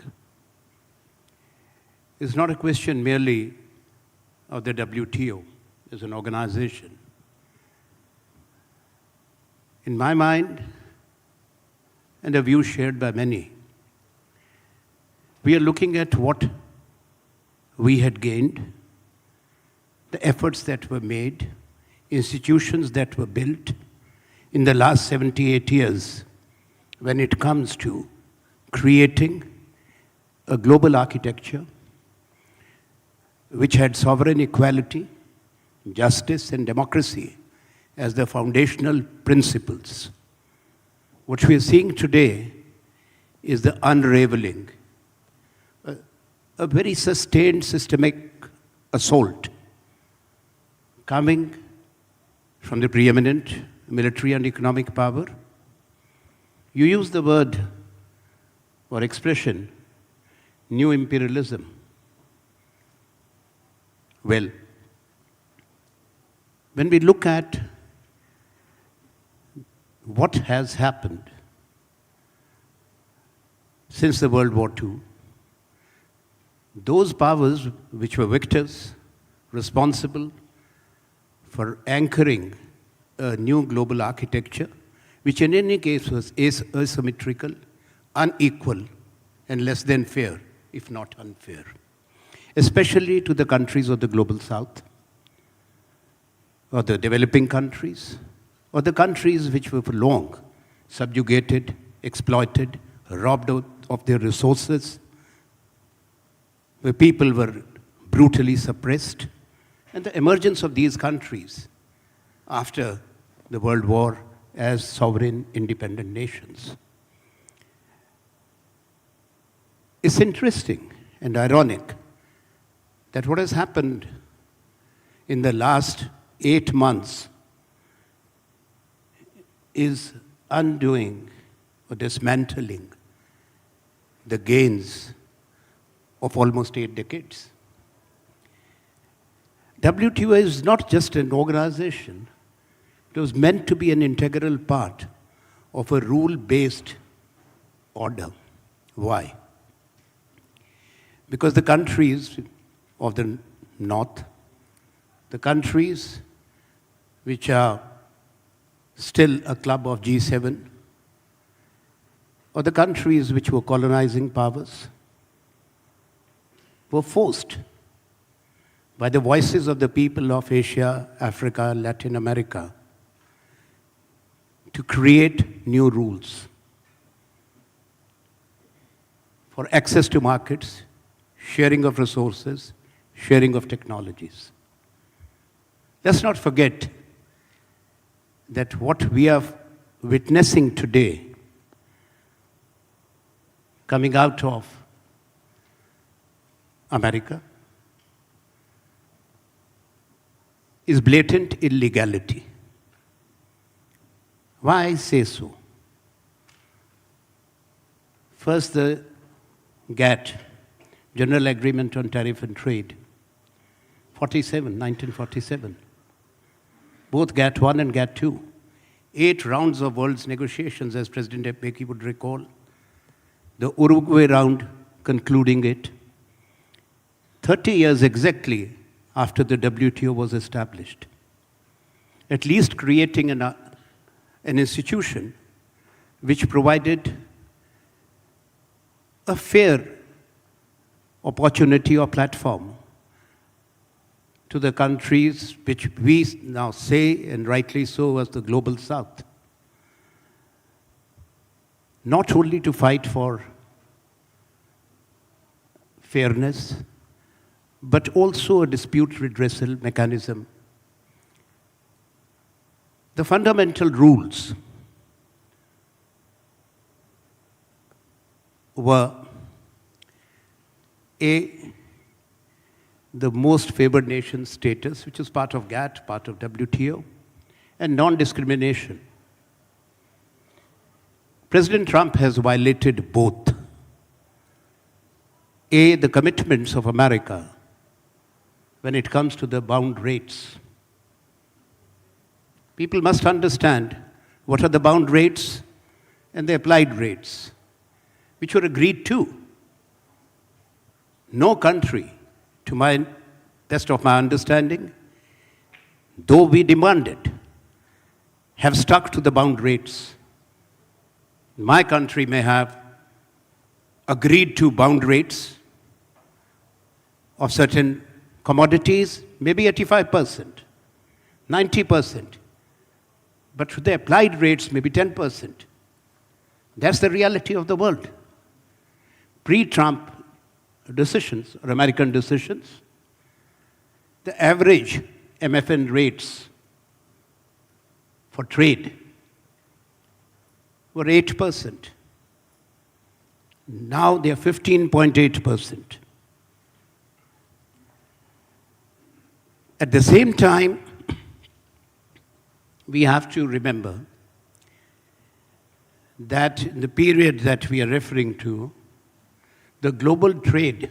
It's not a question merely of the WTO as an organization. In my mind, and a view shared by many, we are looking at what we had gained, the efforts that were made, institutions that were built in the last 78 years when it comes to creating a global architecture which had sovereign equality, justice, and democracy as the foundational principles. What we are seeing today is the unraveling, a very sustained systemic assault coming from the preeminent military and economic power. You use the word or expression, new imperialism. Well, when we look at what has happened since the World War II, those powers which were victors, responsible for anchoring a new global architecture, which in any case was asymmetrical, unequal, and less than fair, if not unfair, especially to the countries of the global south, or the developing countries, or the countries which were for long subjugated, exploited, robbed of their resources, where people were brutally suppressed, and the emergence of these countries after the World War as sovereign, independent nations. It's interesting and ironic that what has happened in the last 8 months is undoing or dismantling the gains of almost 8 decades. WTO is not just an organization. It was meant to be an integral part of a rule-based order. Why? Because the countries of the North, the countries which are still a club of G7, or the countries which were colonizing powers, were forced by the voices of the people of Asia, Africa, Latin America to create new rules for access to markets, sharing of resources, sharing of technologies. Let's not forget that what we are witnessing today coming out of America is blatant illegality. Why I say so? First, the GATT, General Agreement on Tariff and Trade, 1947. Both GATT 1 and GATT 2. 8 rounds of world's negotiations, as President Mbeki would recall. The Uruguay round concluding it. 30 years exactly after the WTO was established. At least creating an institution which provided a fair opportunity or platform to the countries which we now say, and rightly so, as the global south, not only to fight for fairness, but also a dispute redressal mechanism. The fundamental rules were A, the most favored nation status, which is part of GATT, part of WTO, and non-discrimination. President Trump has violated both. A, the commitments of America when it comes to the bound rates. People must understand what are the bound rates and the applied rates, which were agreed to. No country, to my best of my understanding, though we demanded, have stuck to the bound rates. My country may have agreed to bound rates of certain commodities, maybe 85%, 90%, but to the applied rates, maybe 10%. That's the reality of the world. Pre-Trump decisions, or American decisions, the average MFN rates for trade were 8%. Now they are 15.8%. At the same time, we have to remember that in the period that we are referring to, the global trade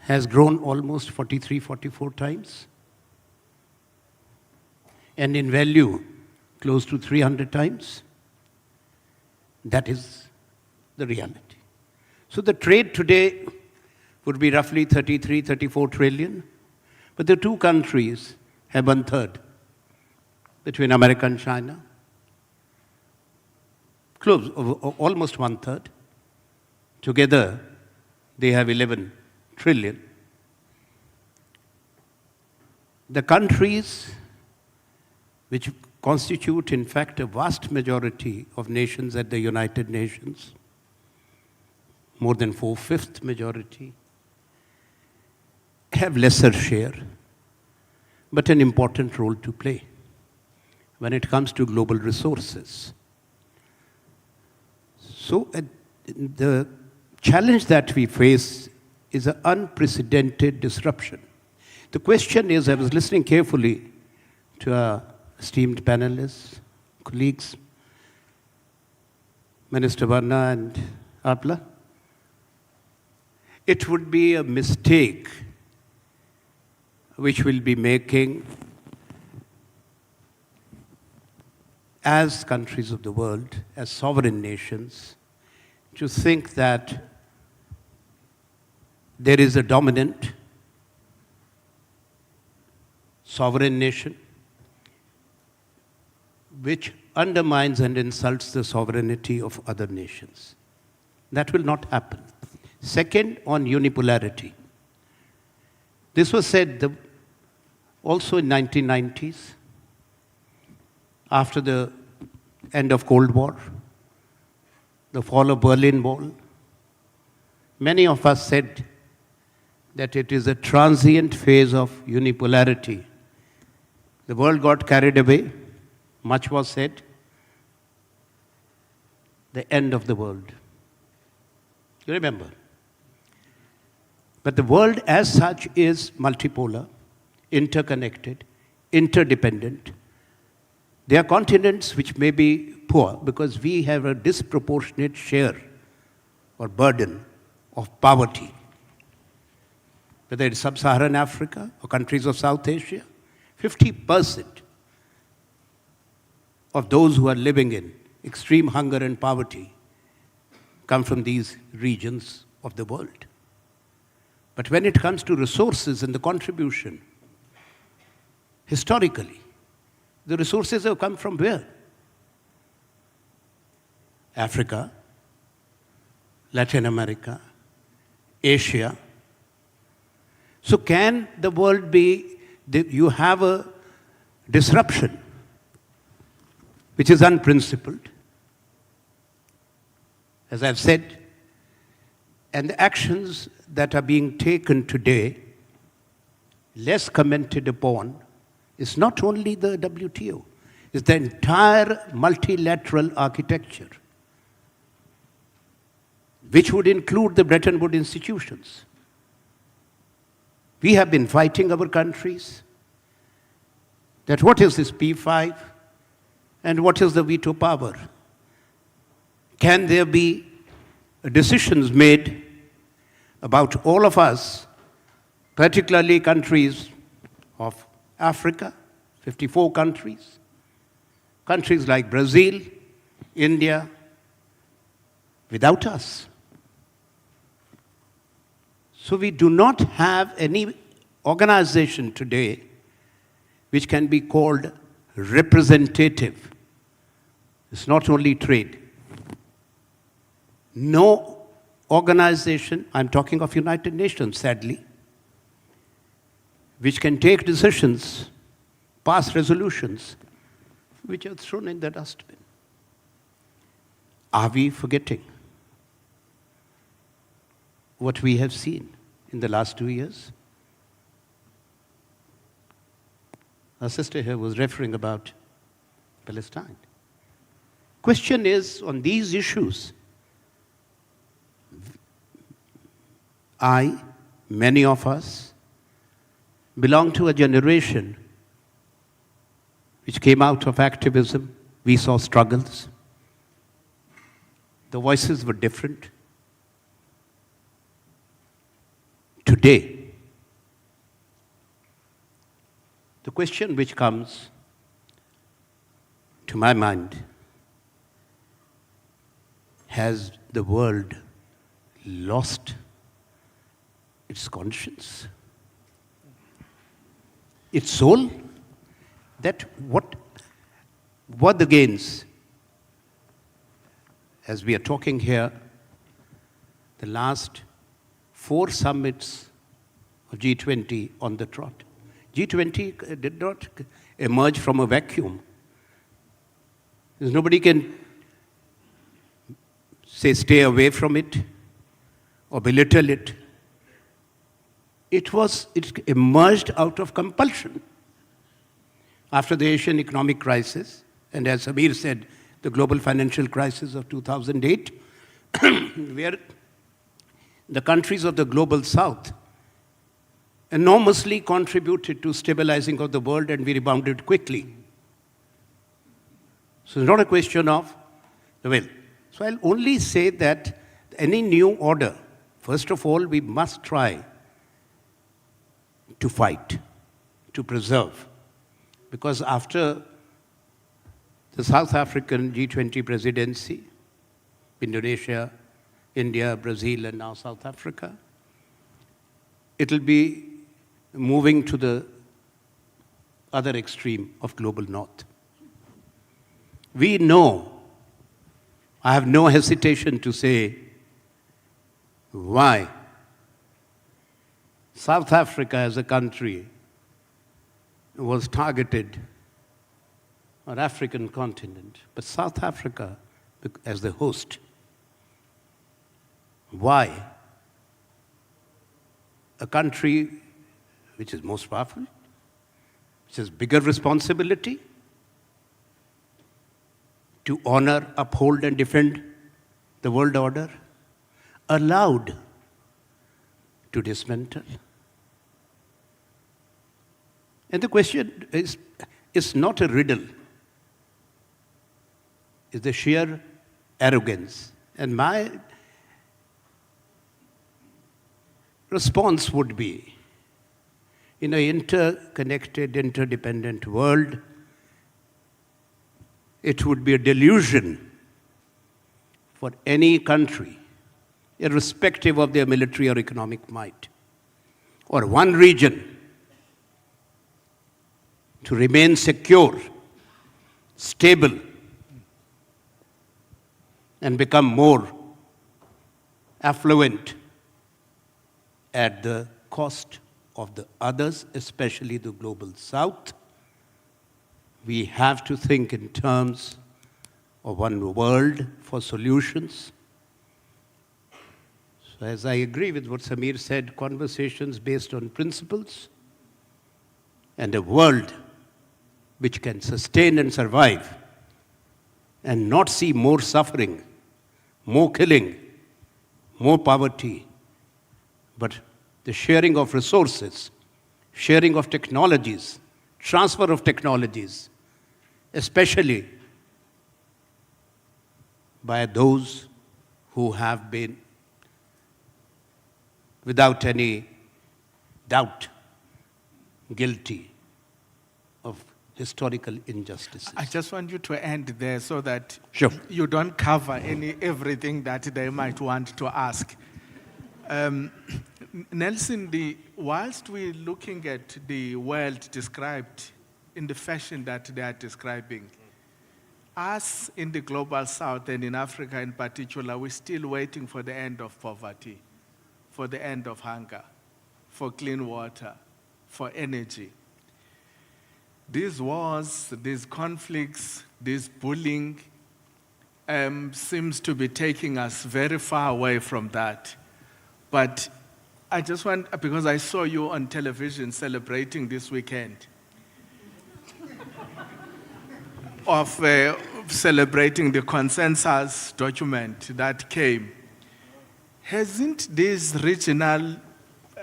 has grown almost 43, 44 times, and in value, close to 300 times. That is the reality. So the trade today would be roughly 33, 34 trillion, but the two countries have 1/3 between America and China, close, almost 1/3. Together, they have 11 trillion. The countries which constitute, in fact, a vast majority of nations at the United Nations, more than 4/5 majority, have lesser share, but an important role to play when it comes to global resources. So the challenge that we face is an unprecedented disruption. The question is, I was listening carefully to our esteemed panelists, colleagues, Minister Varna and Apla. It would be a mistake which we'll be making as countries of the world, as sovereign nations, to think that there is a dominant sovereign nation which undermines and insults the sovereignty of other nations. That will not happen. Second, on unipolarity. This was said also in 1990s, after the end of Cold War, the fall of Berlin Wall. Many of us said that it is a transient phase of unipolarity. The world got carried away. Much was said. The end of the world. You remember? But the world as such is multipolar, interconnected, interdependent. There are continents which may be poor because we have a disproportionate share or burden of poverty. Whether it's sub-Saharan Africa or countries of South Asia, 50% of those who are living in extreme hunger and poverty come from these regions of the world. But when it comes to resources and the contribution, historically, the resources have come from where? Africa, Latin America, Asia. So can the world be, you have a disruption which is unprincipled, as I've said, and the actions that are being taken today, less commented upon, is not only the WTO, it's the entire multilateral architecture, which would include the Bretton Woods institutions. We have been fighting our countries that what is this P5 and what is the veto power? Can there be decisions made about all of us, particularly countries of Africa, 54 countries, countries like Brazil, India, without us? So we do not have any organization today which can be called representative. It's not only trade. No organization, I'm talking of United Nations, sadly, which can take decisions, pass resolutions, which are thrown in the dustbin. Are we forgetting what we have seen in the last 2 years? Our sister here was referring about Palestine. Question is, on these issues, many of us, belong to a generation which came out of activism. We saw struggles. The voices were different. Today, the question which comes to my mind, has the world lost its conscience, its soul? That what were the gains? As we are talking here, the last 4 summits of G20 on the trot. G20 did not emerge from a vacuum. Nobody can say stay away from it or belittle it. It emerged out of compulsion after the Asian economic crisis, and as Amir said, the global financial crisis of 2008, where the countries of the global south enormously contributed to stabilizing of the world, and we rebounded quickly. So it's not a question of the will. So I'll only say that any new order, first of all, we must try to fight, to preserve. Because after the South African G20 presidency, Indonesia, India, Brazil, and now South Africa, it will be moving to the other extreme of global north. We know, I have no hesitation to say, why South Africa as a country was targeted, or African continent, but South Africa as the host. Why? A country which is most powerful, which has bigger responsibility to honor, uphold, and defend the world order, allowed to dismantle. And the question is not a riddle. It's the sheer arrogance. And my response would be, in an interconnected, interdependent world, it would be a delusion for any country, irrespective of their military or economic might, or one region, to remain secure, stable, and become more affluent at the cost of the others, especially the global south. We have to think in terms of one world for solutions. So as I agree with what Samir said, conversations based on principles and a world which can sustain and survive and not see more suffering, more killing, more poverty, but the sharing of resources, sharing of technologies, transfer of technologies, especially by those who have been, without any doubt, guilty of historical injustices. I just want you to end there so that Sure. you don't cover everything that they might want to ask. Nelson, whilst we're looking at the world described in the fashion that they are describing, us in the global south and in Africa in particular, we're still waiting for the end of poverty, for the end of hunger, for clean water, for energy. These wars, these conflicts, this bullying seems to be taking us very far away from that. But I just want, because I saw you on television celebrating this weekend of celebrating the consensus document that came. Hasn't these regional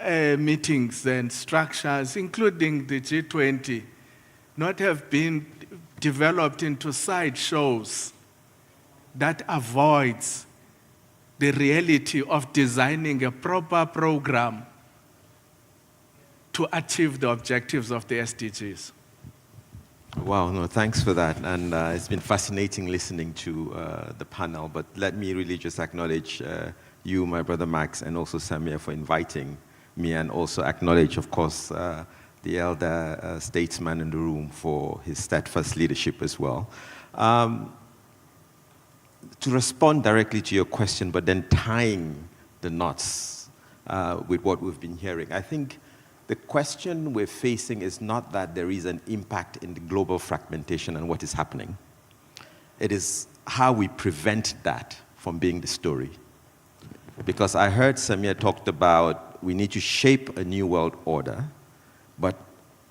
meetings and structures, including the G20, not have been developed into side shows that avoids the reality of designing a proper program to achieve the objectives of the SDGs? Wow, no, thanks for that. And it's been fascinating listening to the panel, but let me really just acknowledge you, my brother Max, and also Samir for inviting me, and also acknowledge, of course, the elder statesman in the room for his steadfast leadership as well. To respond directly to your question, but then tying the knots with what we've been hearing, I think the question we're facing is not that there is an impact in the global fragmentation and what is happening. It is how we prevent that from being the story. Because I heard Samir talked about we need to shape a new world order, but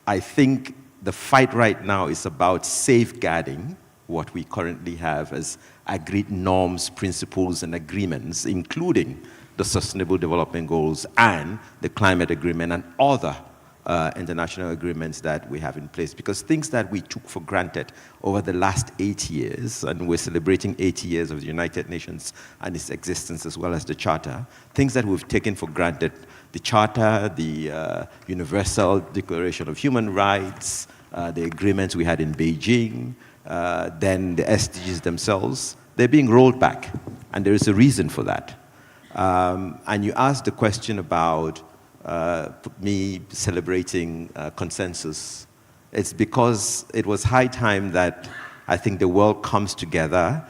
I think the fight right now is about safeguarding what we currently have as agreed norms, principles, and agreements, including the Sustainable Development Goals and the Climate Agreement and other international agreements that we have in place. Because things that we took for granted over the last 8 years, and we're celebrating 80 years of the United Nations and its existence as well as the Charter, things that we've taken for granted, the Charter, the Universal Declaration of Human Rights, the agreements we had in Beijing, then the SDGs themselves, they're being rolled back, and there is a reason for that. And you asked the question about me celebrating consensus. It's because it was high time that I think the world comes together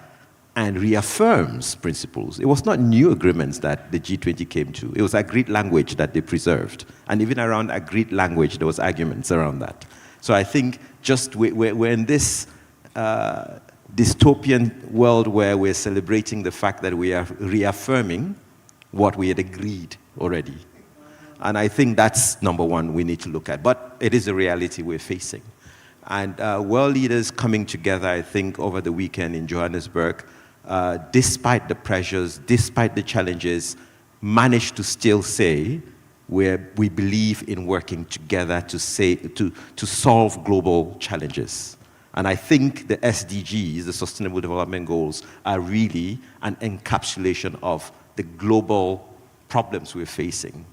and reaffirms principles. It was not new agreements that the G20 came to. It was agreed language that they preserved. And even around agreed language, there was arguments around that. So I think just we're in this dystopian world where we're celebrating the fact that we are reaffirming what we had agreed already. And I think that's number one we need to look at. But it is a reality we're facing. And world leaders coming together, I think, over the weekend in Johannesburg, despite the pressures, despite the challenges, managed to still say we believe in working together to solve global challenges. And I think the SDGs, the Sustainable Development Goals, are really an encapsulation of the global problems we're facing,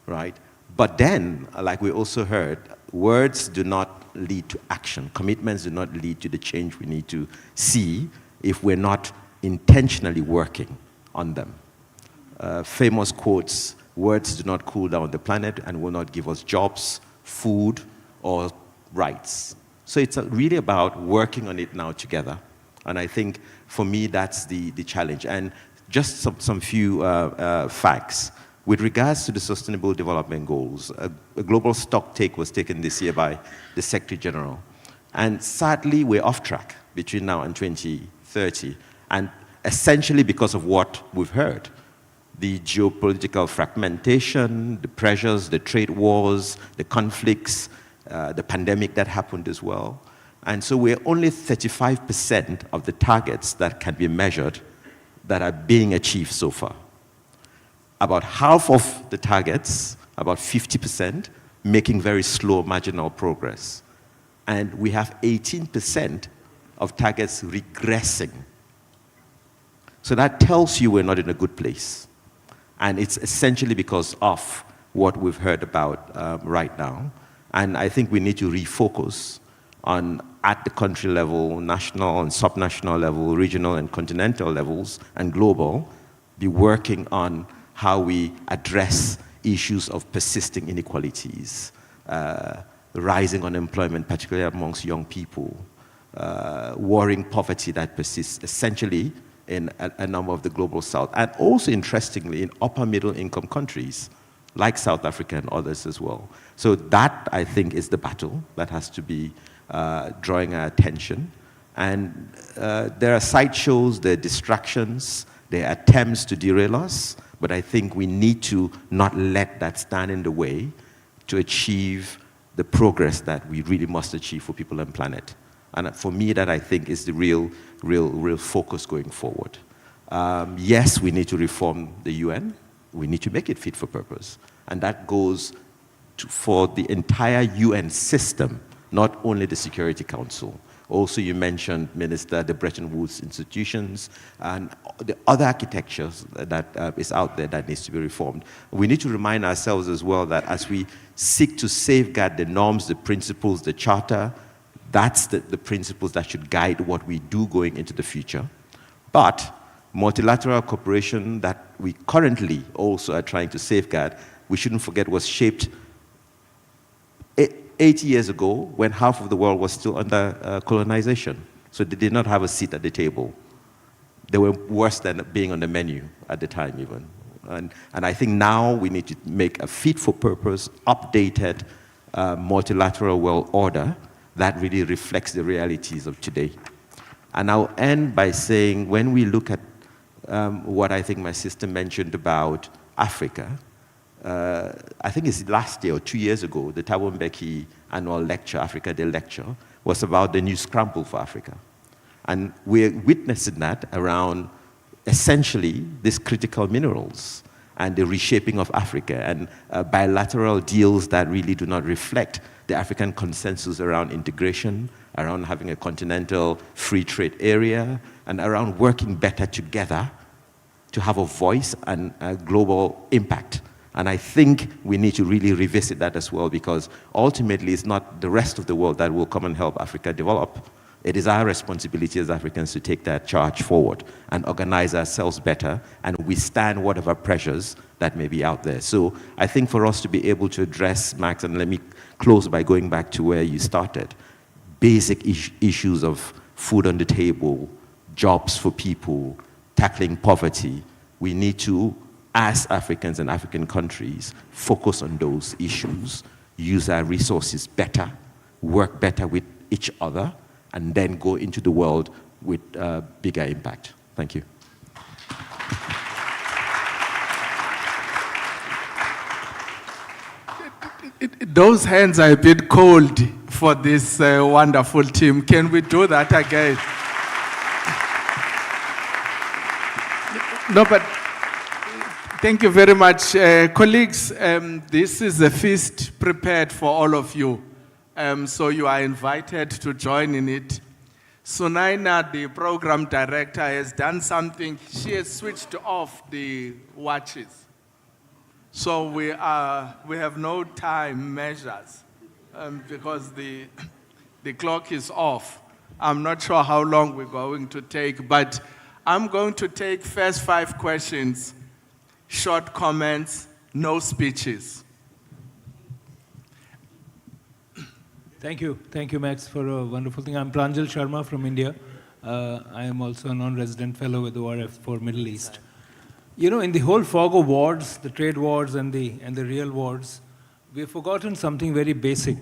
right? But then, like we also heard, words do not lead to action. Commitments do not lead to the change we need to see if we're not intentionally working on them. Famous quotes, words do not cool down the planet and will not give us jobs, food, or rights. So it's really about working on it now together And I think, for me, that's the challenge. And just some few facts. With regards to the Sustainable Development Goals, a global stock take was taken this year by the Secretary General. And sadly, we're off track between now and 2030. And essentially because of what we've heard. The geopolitical fragmentation, the pressures, the trade wars, the conflicts, the pandemic that happened as well. And so we're only 35% of the targets that can be measured that are being achieved so far. About half of the targets, about 50%, making very slow marginal progress. And we have 18% of targets regressing. So that tells you we're not in a good place. And it's essentially because of what we've heard about right now. And I think we need to refocus on, at the country level, national and subnational level, regional and continental levels, and global, be working on how we address issues of persisting inequalities, rising unemployment, particularly amongst young people, worrying poverty that persists essentially in a number of the global south, and also, interestingly, in upper middle income countries, like South Africa and others as well. So that, I think, is the battle that has to be drawing our attention. And there are sideshows, there are distractions, there are attempts to derail us, but I think we need to not let that stand in the way to achieve the progress that we really must achieve for people and planet. And for me, that I think is the real focus going forward. Yes, we need to reform the UN. We need to make it fit for purpose. And that goes for the entire UN system, not only the Security Council. Also, you mentioned, Minister, the Bretton Woods institutions and the other architectures that is out there that needs to be reformed. We need to remind ourselves as well that as we seek to safeguard the norms, the principles, the charter, that's the principles that should guide what we do going into the future. But multilateral cooperation that we currently also are trying to safeguard, we shouldn't forget was shaped 80 years ago when half of the world was still under colonization. So they did not have a seat at the table. They were worse than being on the menu at the time even. And I think now we need to make a fit-for-purpose, updated multilateral world order that really reflects the realities of today. And I'll end by saying, when we look at what I think my sister mentioned about Africa, I think it's last year or 2 years ago, the Thabo Mbeki annual lecture, Africa Day lecture, was about the new scramble for Africa. And we're witnessing that around essentially these critical minerals and the reshaping of Africa and bilateral deals that really do not reflect the African consensus around integration, around having a continental free trade area, and around working better together to have a voice and a global impact. And I think we need to really revisit that as well, because ultimately it's not the rest of the world that will come and help Africa develop. It is our responsibility as Africans to take that charge forward and organize ourselves better and withstand whatever pressures that may be out there. So I think for us to be able to address, Max, and let me close by going back to where you started, basic issues of food on the table, jobs for people, tackling poverty, we need to, as Africans and African countries, focus on those issues, use our resources better, work better with each other, and then go into the world with bigger impact. Thank you. Those hands are a bit cold for this wonderful team. Can we do that again? No, but thank you very much. Colleagues, this is a feast prepared for all of you. So you are invited to join in it. Sunaina, the program director, has done something. She has switched off the watches. So we have no time measures because the clock is off. I'm not sure how long we're going to take, but I'm going to take first 5 questions, short comments, no speeches. Thank you, Max, for a wonderful thing. I'm Pranjal Sharma from India. I am also a non-resident fellow with ORF for Middle East. You know, in the whole fog of wars, the trade wars and the real wars, we've forgotten something very basic,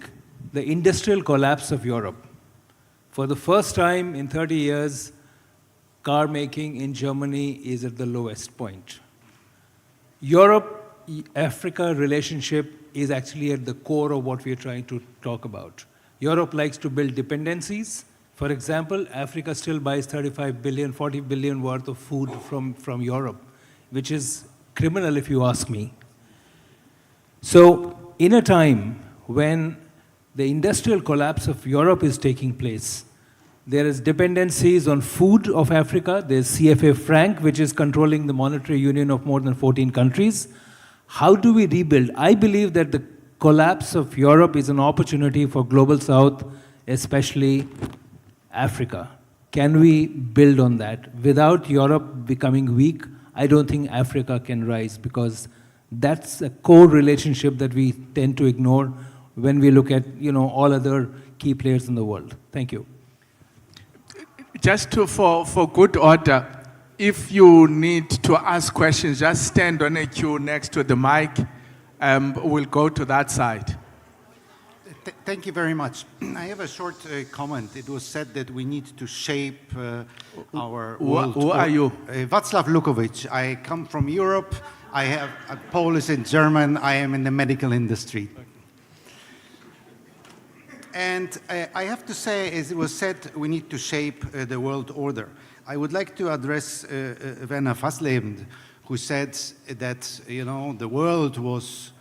the industrial collapse of Europe. For the first time in 30 years, car making in Germany is at the lowest point. Europe-Africa relationship is actually at the core of what we are trying to talk about. Europe likes to build dependencies. For example, Africa still buys 35 billion, 40 billion worth of food from Europe, which is criminal if you ask me. So in a time when the industrial collapse of Europe is taking place, there is dependencies on food of Africa. There's CFA franc, which is controlling the monetary union of more than 14 countries. How do we rebuild? I believe that the collapse of Europe is an opportunity for Global South, especially Africa. Can we build on that? Without Europe becoming weak, I don't think Africa can rise, because that's a core relationship that we tend to ignore when we look at, all other key players in the world. Thank you. Just for good order, if you need to ask questions, just stand on a queue next to the mic. We'll go to that side. Thank you very much. I have a short comment. It was said that we need to shape our world. Who are you? Václav Lukovic. I come from Europe. I have Polish and German. I am in the medical industry. And I have to say, as it was said, we need to shape the world order. I would like to address Werner Fassleben, who said that, the world was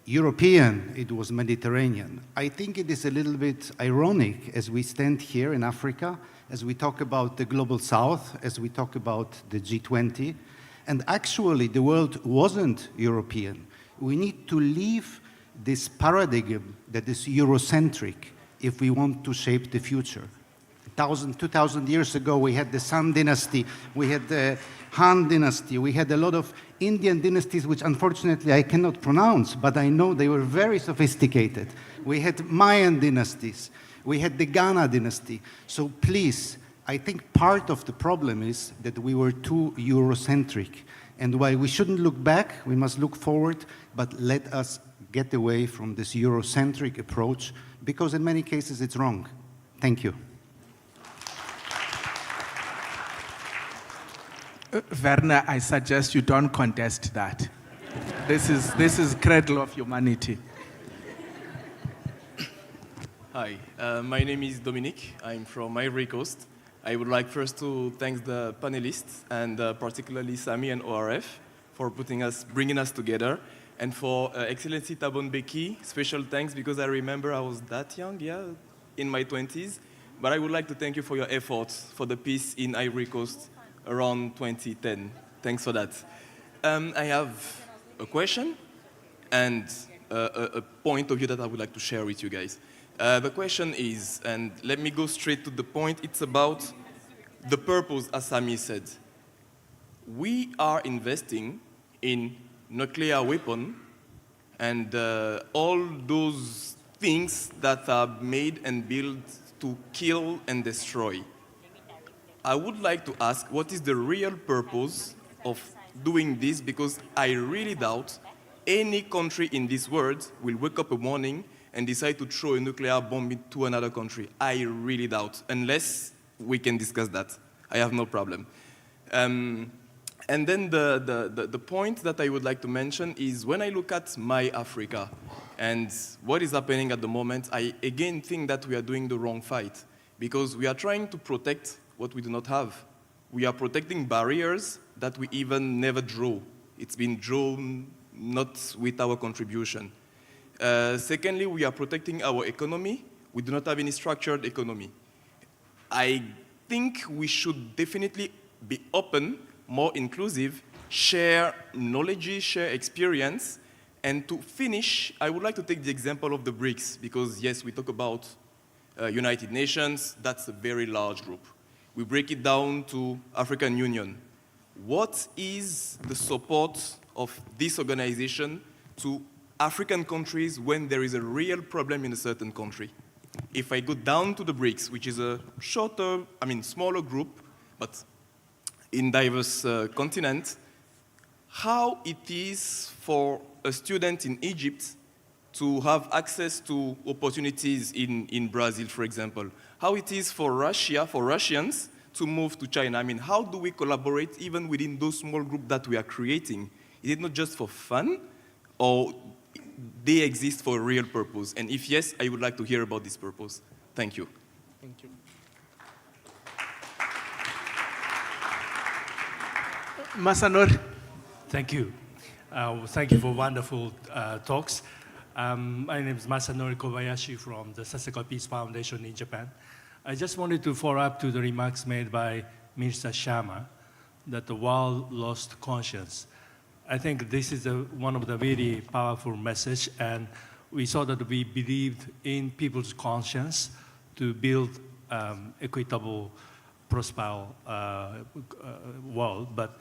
European, it was Mediterranean. I think it is a little bit ironic as we stand here in Africa, as we talk about the Global South, as we talk about the G20, and actually the world wasn't European. We need to leave this paradigm that is Eurocentric if we want to shape the future. 2,000 years ago, we had the San Dynasty, we had the Han Dynasty, we had a lot of Indian dynasties, which unfortunately I cannot pronounce, but I know they were very sophisticated. We had Mayan dynasties, we had the Ghana dynasty. So please, I think part of the problem is that we were too Eurocentric. And while we shouldn't look back, we must look forward, but let us get away from this Eurocentric approach, because in many cases it's wrong. Thank you. Werner, I suggest you don't contest that. This is cradle of humanity. Hi, my name is Dominique. I'm from Ivory Coast. I would like first to thank the panelists, and particularly Sami and ORF, for bringing us together. And for Excellency Thabo Mbeki, special thanks, because I remember I was that young, in my 20s. But I would like to thank you for your efforts for the peace in Ivory Coast around 2010. Thanks for that. I have a question and a point of view that I would like to share with you guys. The question is, and let me go straight to the point, it's about the purpose, as Sami said. We are investing in nuclear weapon and all those things that are made and built to kill and destroy. I would like to ask, what is the real purpose of doing this? Because I really doubt any country in this world will wake up a morning and decide to throw a nuclear bomb into another country. I really doubt, unless we can discuss that. I have no problem. And then the point that I would like to mention is when I look at my Africa and what is happening at the moment, I again think that we are doing the wrong fight, because we are trying to protect what we do not have. We are protecting barriers that we even never drew. It's been drawn not with our contribution. Secondly, we are protecting our economy. We do not have any structured economy. I think we should definitely be open, more inclusive, share knowledge, share experience. And to finish, I would like to take the example of the BRICS, because yes, we talk about United Nations, that's a very large group. We break it down to African Union. What is the support of this organization to African countries when there is a real problem in a certain country? if I go down to the BRICS, which is a shorter, smaller group, but in diverse continent, how it is for a student in Egypt to have access to opportunities in Brazil, for example. How it is for Russia, for Russians, to move to China. How do we collaborate even within those small groups that we are creating? Is it not just for fun, or they exist for a real purpose? And if yes, I would like to hear about this purpose. Thank you. Thank you. Masanori. Thank you. Thank you for wonderful talks. My name is Masanori Kobayashi from the Saseka Peace Foundation in Japan. I just wanted to follow up to the remarks made by Minister Sharma that the world lost conscience. I think this is one of the very powerful message, and we saw that we believed in people's conscience to build equitable, prosperous world. But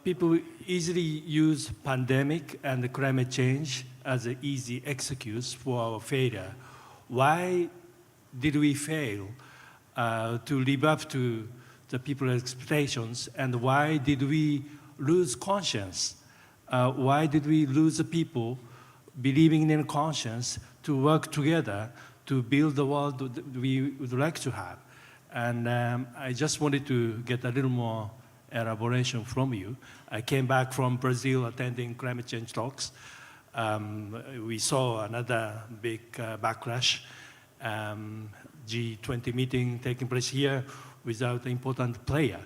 people easily use pandemic and the climate change as an easy excuse for our failure. Why did we fail to live up to the people's expectations, and why did we lose conscience? Why did we lose the people believing in conscience to work together to build the world that we would like to have? And I just wanted to get a little more elaboration from you. I came back from Brazil attending climate change talks. We saw another big backlash, G20 meeting taking place here without an important player.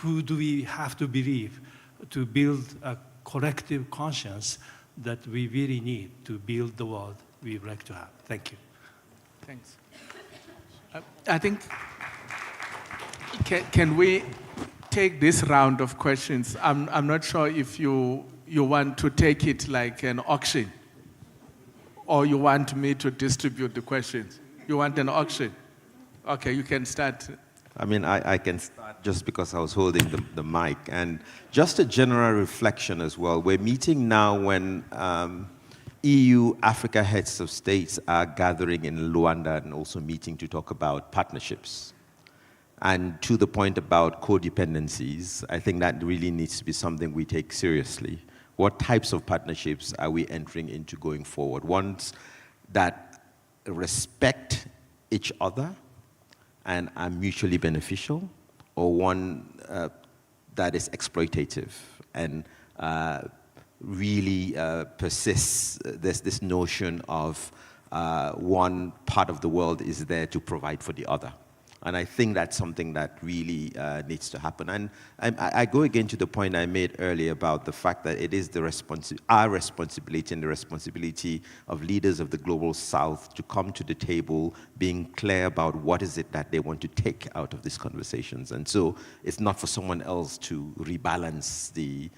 Who do we have to believe to build a collective conscience that we really need to build the world we would like to have? Thank you. Thanks. I think, can we take this round of questions? I'm not sure if you want to take it like an auction, or you want me to distribute the questions. You want an auction? Okay, you can start. I can start just because I was holding the mic. And just a general reflection as well. We're meeting now when EU, Africa heads of states are gathering in Luanda and also meeting to talk about partnerships. And to the point about codependencies, I think that really needs to be something we take seriously. What types of partnerships are we entering into going forward? Ones that respect each other and are mutually beneficial, or one that is exploitative and really persists. There's this notion of one part of the world is there to provide for the other. And I think that's something that really needs to happen. And I go again to the point I made earlier about the fact that it is our responsibility and the responsibility of leaders of the global south to come to the table being clear about what is it that they want to take out of these conversations. And so it's not for someone else to rebalance the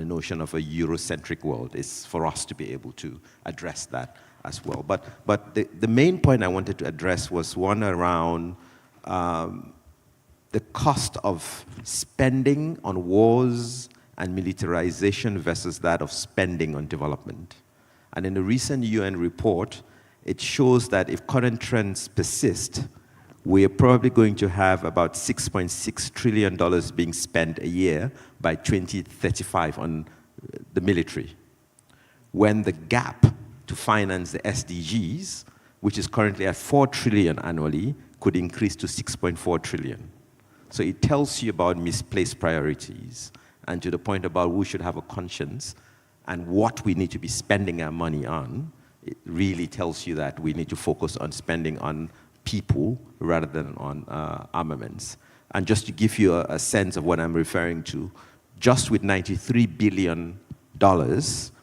notion of a Eurocentric world. It's for us to be able to address that as well. But the main point I wanted to address was one around the cost of spending on wars and militarization versus that of spending on development. And in a recent UN report, it shows that if current trends persist, we are probably going to have about $6.6 trillion being spent a year by 2035 on the military, when the gap to finance the SDGs, which is currently at $4 trillion annually, could increase to $6.4 trillion. So it tells you about misplaced priorities, and to the point about who should have a conscience and what we need to be spending our money on. It really tells you that we need to focus on spending on people rather than on armaments. And just to give you a sense of what I'm referring to, just with $93 billion,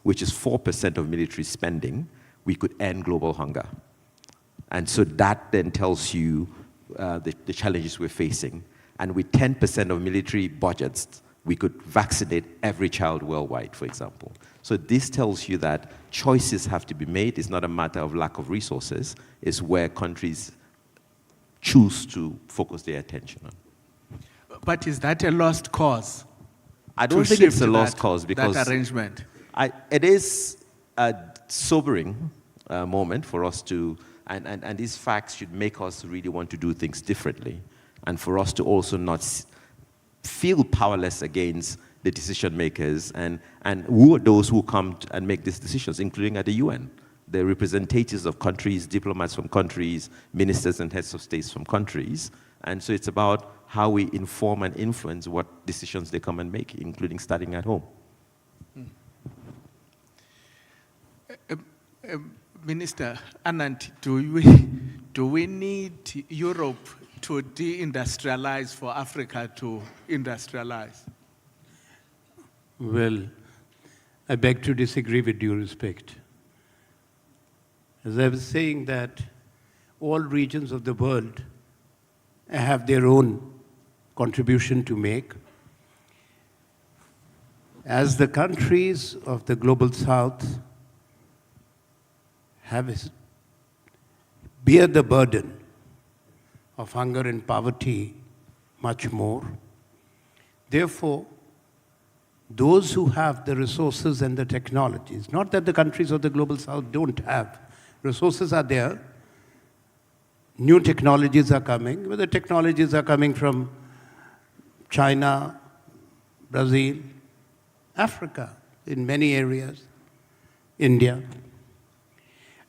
which is 4% of military spending, we could end global hunger. And so that then tells you the challenges we're facing. And with 10% of military budgets, we could vaccinate every child worldwide, for example. So this tells you that choices have to be made. It's not a matter of lack of resources. It's where countries choose to focus their attention on. But is that a lost cause? I don't think it's a lost cause because that arrangement. It is sobering moment for us to, and these facts should make us really want to do things differently, and for us to also not feel powerless against the decision makers, and who are those who come and make these decisions, including at the UN. The representatives of countries, diplomats from countries, ministers and heads of states from countries. And so it's about how we inform and influence what decisions they come and make, including starting at home. Minister Anand, do we need Europe to deindustrialize for Africa to industrialize? Well, I beg to disagree with due respect. As I was saying that all regions of the world have their own contribution to make. As the countries of the global south bear the burden of hunger and poverty much more, therefore, those who have the resources and the technologies, not that the countries of the global south don't have, resources are there, new technologies are coming, but the technologies are coming from China, Brazil, Africa, in many areas, India.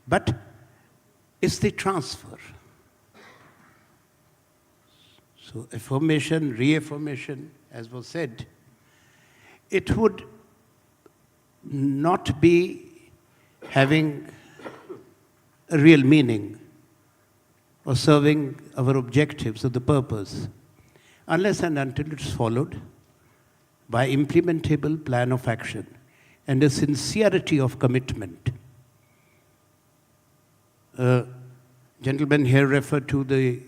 But it's the transfer. So affirmation, reaffirmation, as was said, it would not be having a real meaning or serving our objectives or the purpose unless and until it's followed by implementable plan of action and a sincerity of commitment. Gentlemen here referred to the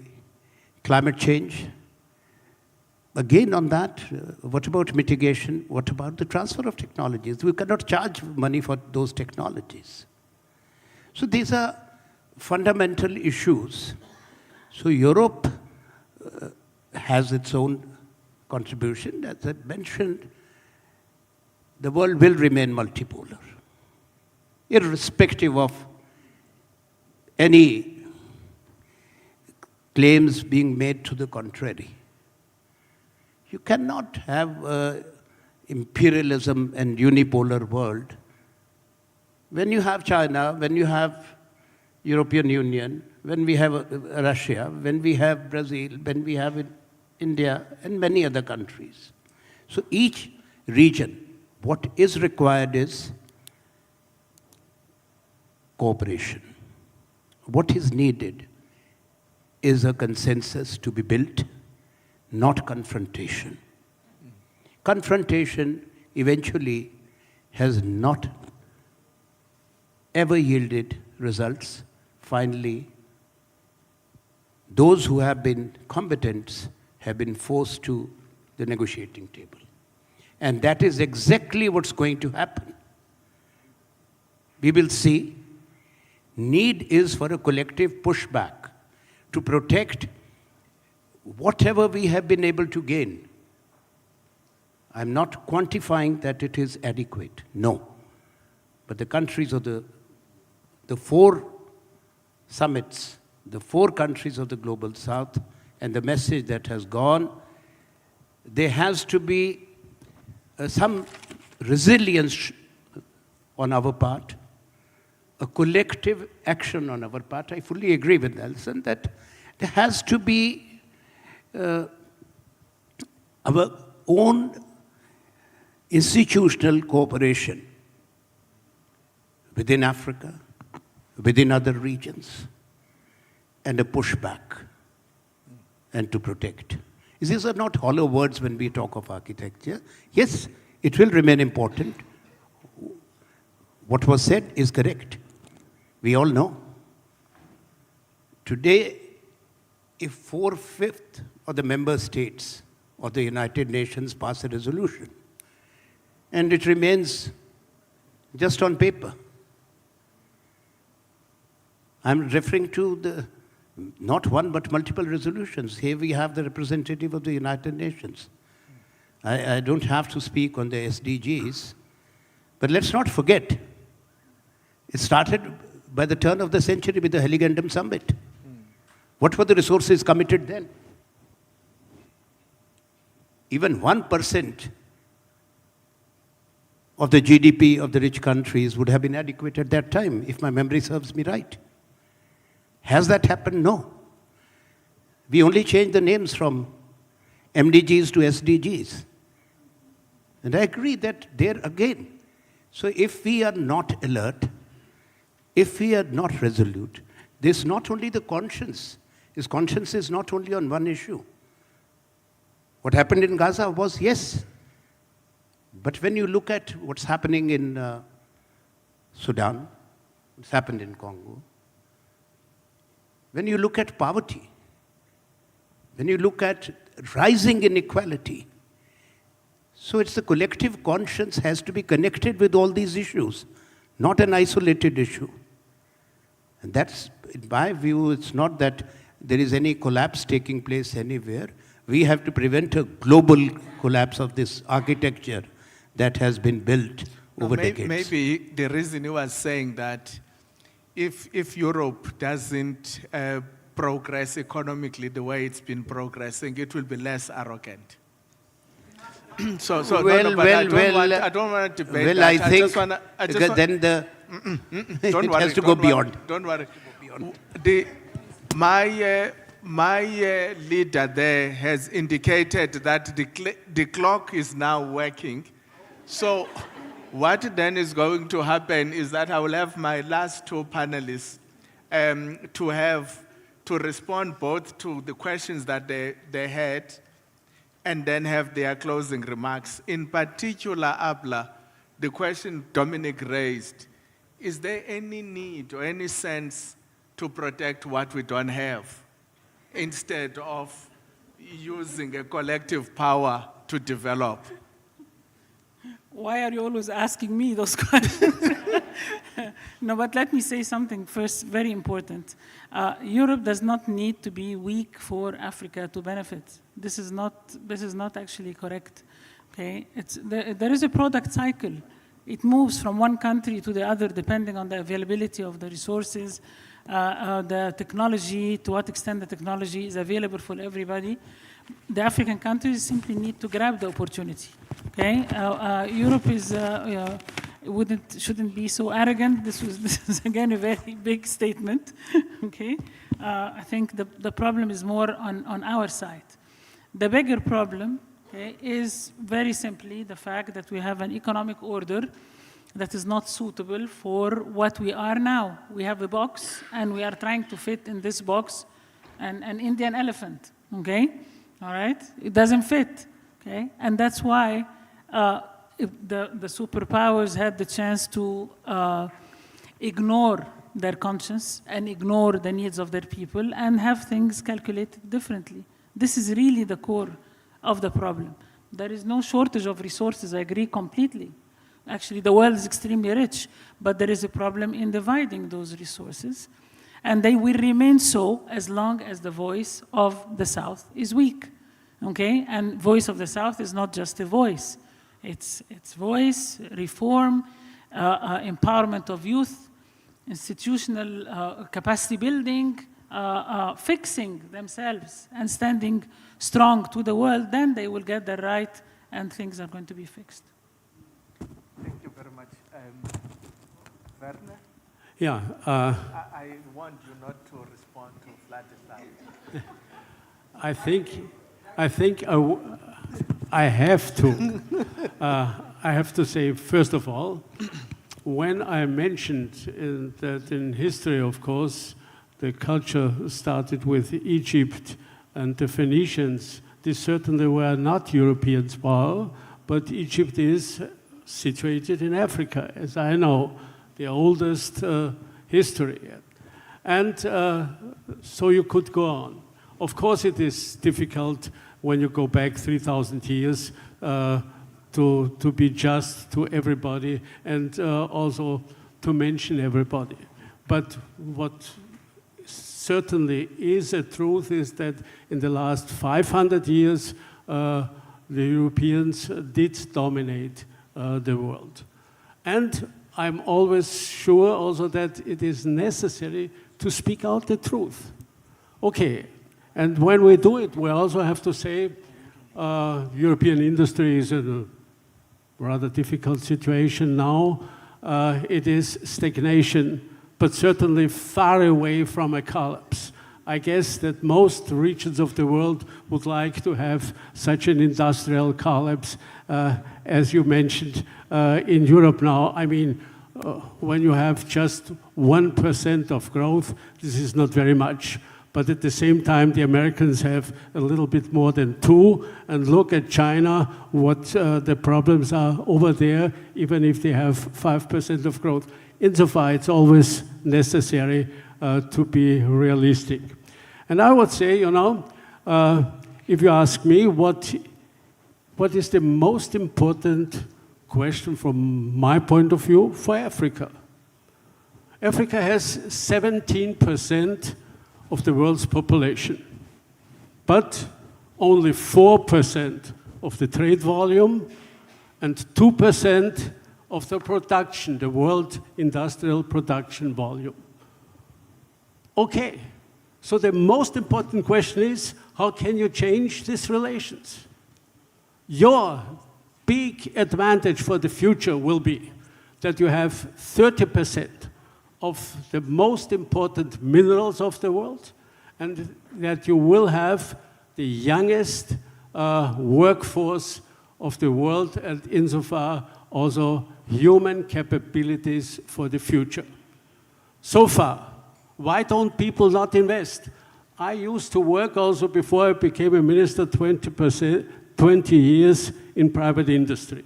climate change. Again on that, what about mitigation? What about the transfer of technologies? We cannot charge money for those technologies. So these are fundamental issues. So Europe has its own contribution. As I mentioned, the world will remain multipolar, irrespective of any claims being made to the contrary. You cannot have an imperialism and unipolar world when you have China, when you have European Union, when we have Russia, when we have Brazil, when we have India, and many other countries. So each region, what is required is cooperation. What is needed is a consensus to be built, not confrontation. Confrontation eventually has not ever yielded results. Finally, those who have been combatants have been forced to the negotiating table. And that is exactly what's going to happen. We will see need is for a collective pushback to protect whatever we have been able to gain. I'm not quantifying that it is adequate, no. But the countries of the four summits, the four countries of the global south, and the message that has gone, there has to be some resilience on our part, a collective action on our part. I fully agree with Nelson that there has to be our own institutional cooperation within Africa, within other regions, and a pushback and to protect. These are not hollow words when we talk of architecture. Yes, it will remain important. What was said is correct. We all know. Today, if 4/5 of the member states of the United Nations pass a resolution, and it remains just on paper, I'm referring to the not one but multiple resolutions. Here we have the representative of the United Nations. I don't have to speak on the SDGs, but let's not forget, it started by the turn of the century with the Heligandum Summit. What were the resources committed then? Even 1% of the GDP of the rich countries would have been adequate at that time, if my memory serves me right. Has that happened? No. We only changed the names from MDGs to SDGs. And I agree that there again. So if we are not alert, if we are not resolute, there's not only the conscience. His conscience is not only on one issue. What happened in Gaza was, yes. But when you look at what's happening in Sudan, what's happened in Congo, when you look at poverty, when you look at rising inequality, so it's the collective conscience has to be connected with all these issues, not an isolated issue. And that's, in my view, it's not that there is any collapse taking place anywhere. We have to prevent a global collapse of this architecture that has been built over decades. Maybe the reason you were saying that if Europe doesn't progress economically the way it's been progressing, it will be less arrogant. I don't want to debate well, that. I think then the it has to go beyond. Don't worry. My leader there has indicated that the clock is now working. So what then is going to happen is that I will have my last two panelists to respond both to the questions that they had and then have their closing remarks. In particular, Abla, the question Dominic raised, is there any need or any sense to protect what we don't have instead of using a collective power to develop? Why are you always asking me those questions? No, but let me say something first, very important. Europe does not need to be weak for Africa to benefit. This is not actually correct. Okay, there is a product cycle. It moves from one country to the other depending on the availability of the resources, the technology, to what extent the technology is available for everybody. The African countries simply need to grab the opportunity. Okay, Europe shouldn't be so arrogant. This is again a very big statement. Okay, I think the problem is more on our side. The bigger problem, okay, is very simply the fact that we have an economic order that is not suitable for what we are now. We have a box, and we are trying to fit in this box an Indian elephant. Okay. All right, it doesn't fit, okay? And that's why the superpowers had the chance to ignore their conscience and ignore the needs of their people and have things calculated differently. This is really the core of the problem. There is no shortage of resources, I agree completely. Actually, the world is extremely rich, but there is a problem in dividing those resources. And they will remain so as long as the voice of the South is weak, okay? And voice of the South is not just a voice. It's voice, reform, empowerment of youth, institutional capacity building, fixing themselves and standing strong to the world. Then they will get the right and things are going to be fixed. Thank you very much. Werner? Yeah. I want you not to respond to Vladislav. I think I have to. I have to say, first of all, when I mentioned that in history, of course, the culture started with Egypt and the Phoenicians, they certainly were not Europeans' power, but Egypt is situated in Africa, as I know, the oldest history. And so you could go on. Of course, it is difficult when you go back 3,000 years to be just to everybody and also to mention everybody. But what certainly is a truth is that in the last 500 years, the Europeans did dominate the world. And I'm always sure also that it is necessary to speak out the truth. Okay, and when we do it, we also have to say European industry is in a rather difficult situation now. It is stagnation, but certainly far away from a collapse. I guess that most regions of the world would like to have such an industrial collapse, as you mentioned, in Europe now. I mean, when you have just 1% of growth, this is not very much. But at the same time, the Americans have a little bit more than 2. And look at China, what the problems are over there, even if they have 5% of growth. Insofar, it's always necessary to be realistic. And I would say, you know, if you ask me what is the most important question from my point of view for Africa? Africa has 17% of the world's population, but only 4% of the trade volume and 2% of the production, the world industrial production volume. Okay, so the most important question is, how can you change these relations? Your big advantage for the future will be that you have 30% of the most important minerals of the world, and that you will have the youngest workforce of the world, and insofar also human capabilities for the future. So far, why don't people not invest? I used to work also before I became a minister 20 years in private industry.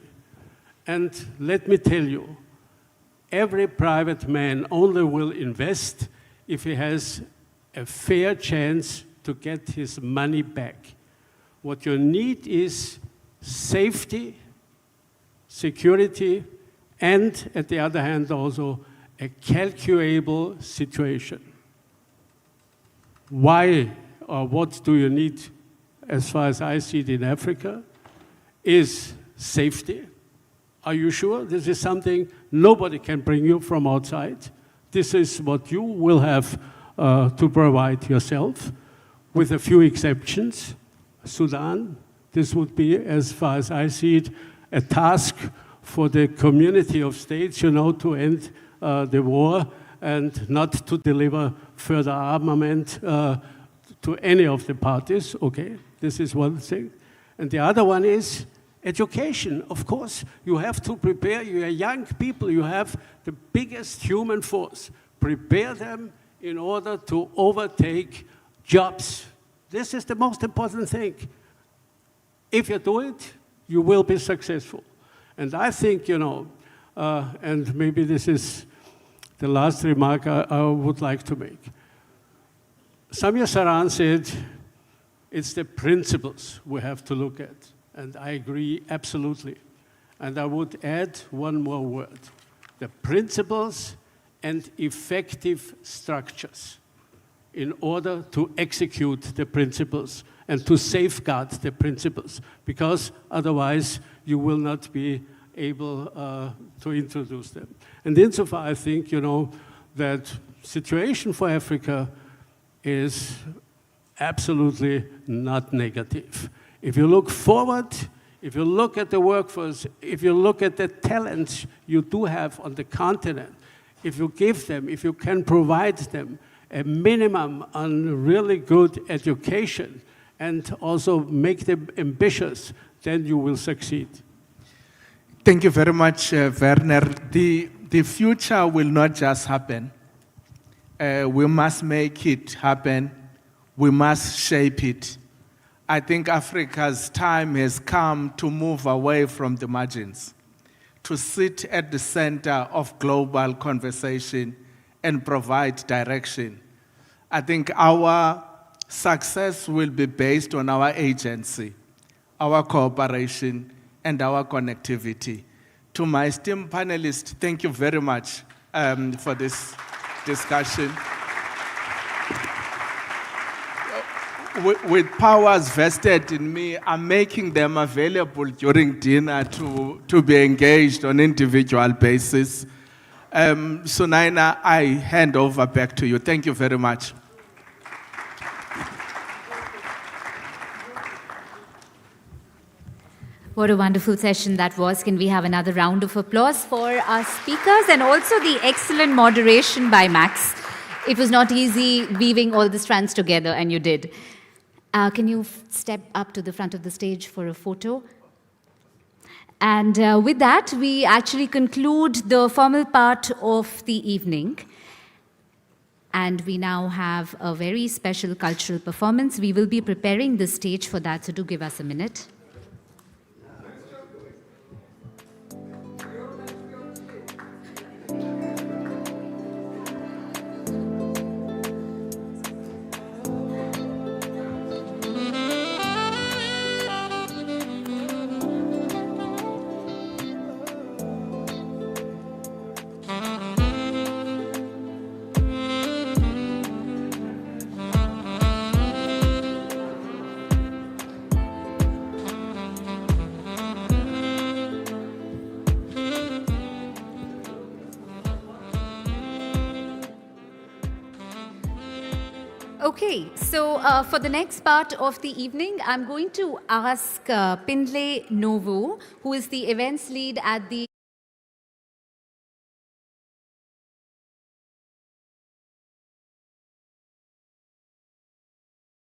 And let me tell you, every private man only will invest if he has a fair chance to get his money back. What you need is safety, security, and at the other hand also a calculable situation. Why or what do you need, as far as I see it in Africa, is safety. Are you sure? This is something nobody can bring you from outside. This is what you will have to provide yourself, with a few exceptions. Sudan, this would be, as far as I see it, a task for the community of states, you know, to end the war and not to deliver further armament to any of the parties. Okay, this is one thing. And the other one is education. Of course, you have to prepare your young people. You have the biggest human force. Prepare them in order to overtake jobs. This is the most important thing. If you do it, you will be successful. And I think, you know, and maybe this is the last remark I would like to make. Samir Saran said, it's the principles we have to look at. And I agree absolutely. And I would add one more word. The principles and effective structures in order to execute the principles and to safeguard the principles, because otherwise you will not be able to introduce them. And insofar, I think, you know, that situation for Africa is absolutely not negative. If you look forward, if you look at the workforce, if you look at the talents you do have on the continent, if you give them, if you can provide them a minimum on really good education and also make them ambitious, then you will succeed. Thank you very much, Werner. The future will not just happen. We must make it happen. We must shape it. I think Africa's time has come to move away from the margins, to sit at the center of global conversation and provide direction. I think our success will be based on our agency, our cooperation, and our connectivity. To my esteemed panelists, thank you very much for this discussion. With powers vested in me, I'm making them available during dinner to be engaged on individual basis. Sunaina, I hand over back to you. Thank you very much. What a wonderful session that was. Can we have another round of applause for our speakers and also the excellent moderation by Max. It was not easy weaving all the strands together, and you did. Can you step up to the front of the stage for a photo? And with that, we actually conclude the formal part of the evening. And we now have a very special cultural performance. We will be preparing the stage for that, so do give us a minute. Okay, so for the next part of the evening, I'm going to ask Pindley Novo, who is the events lead at the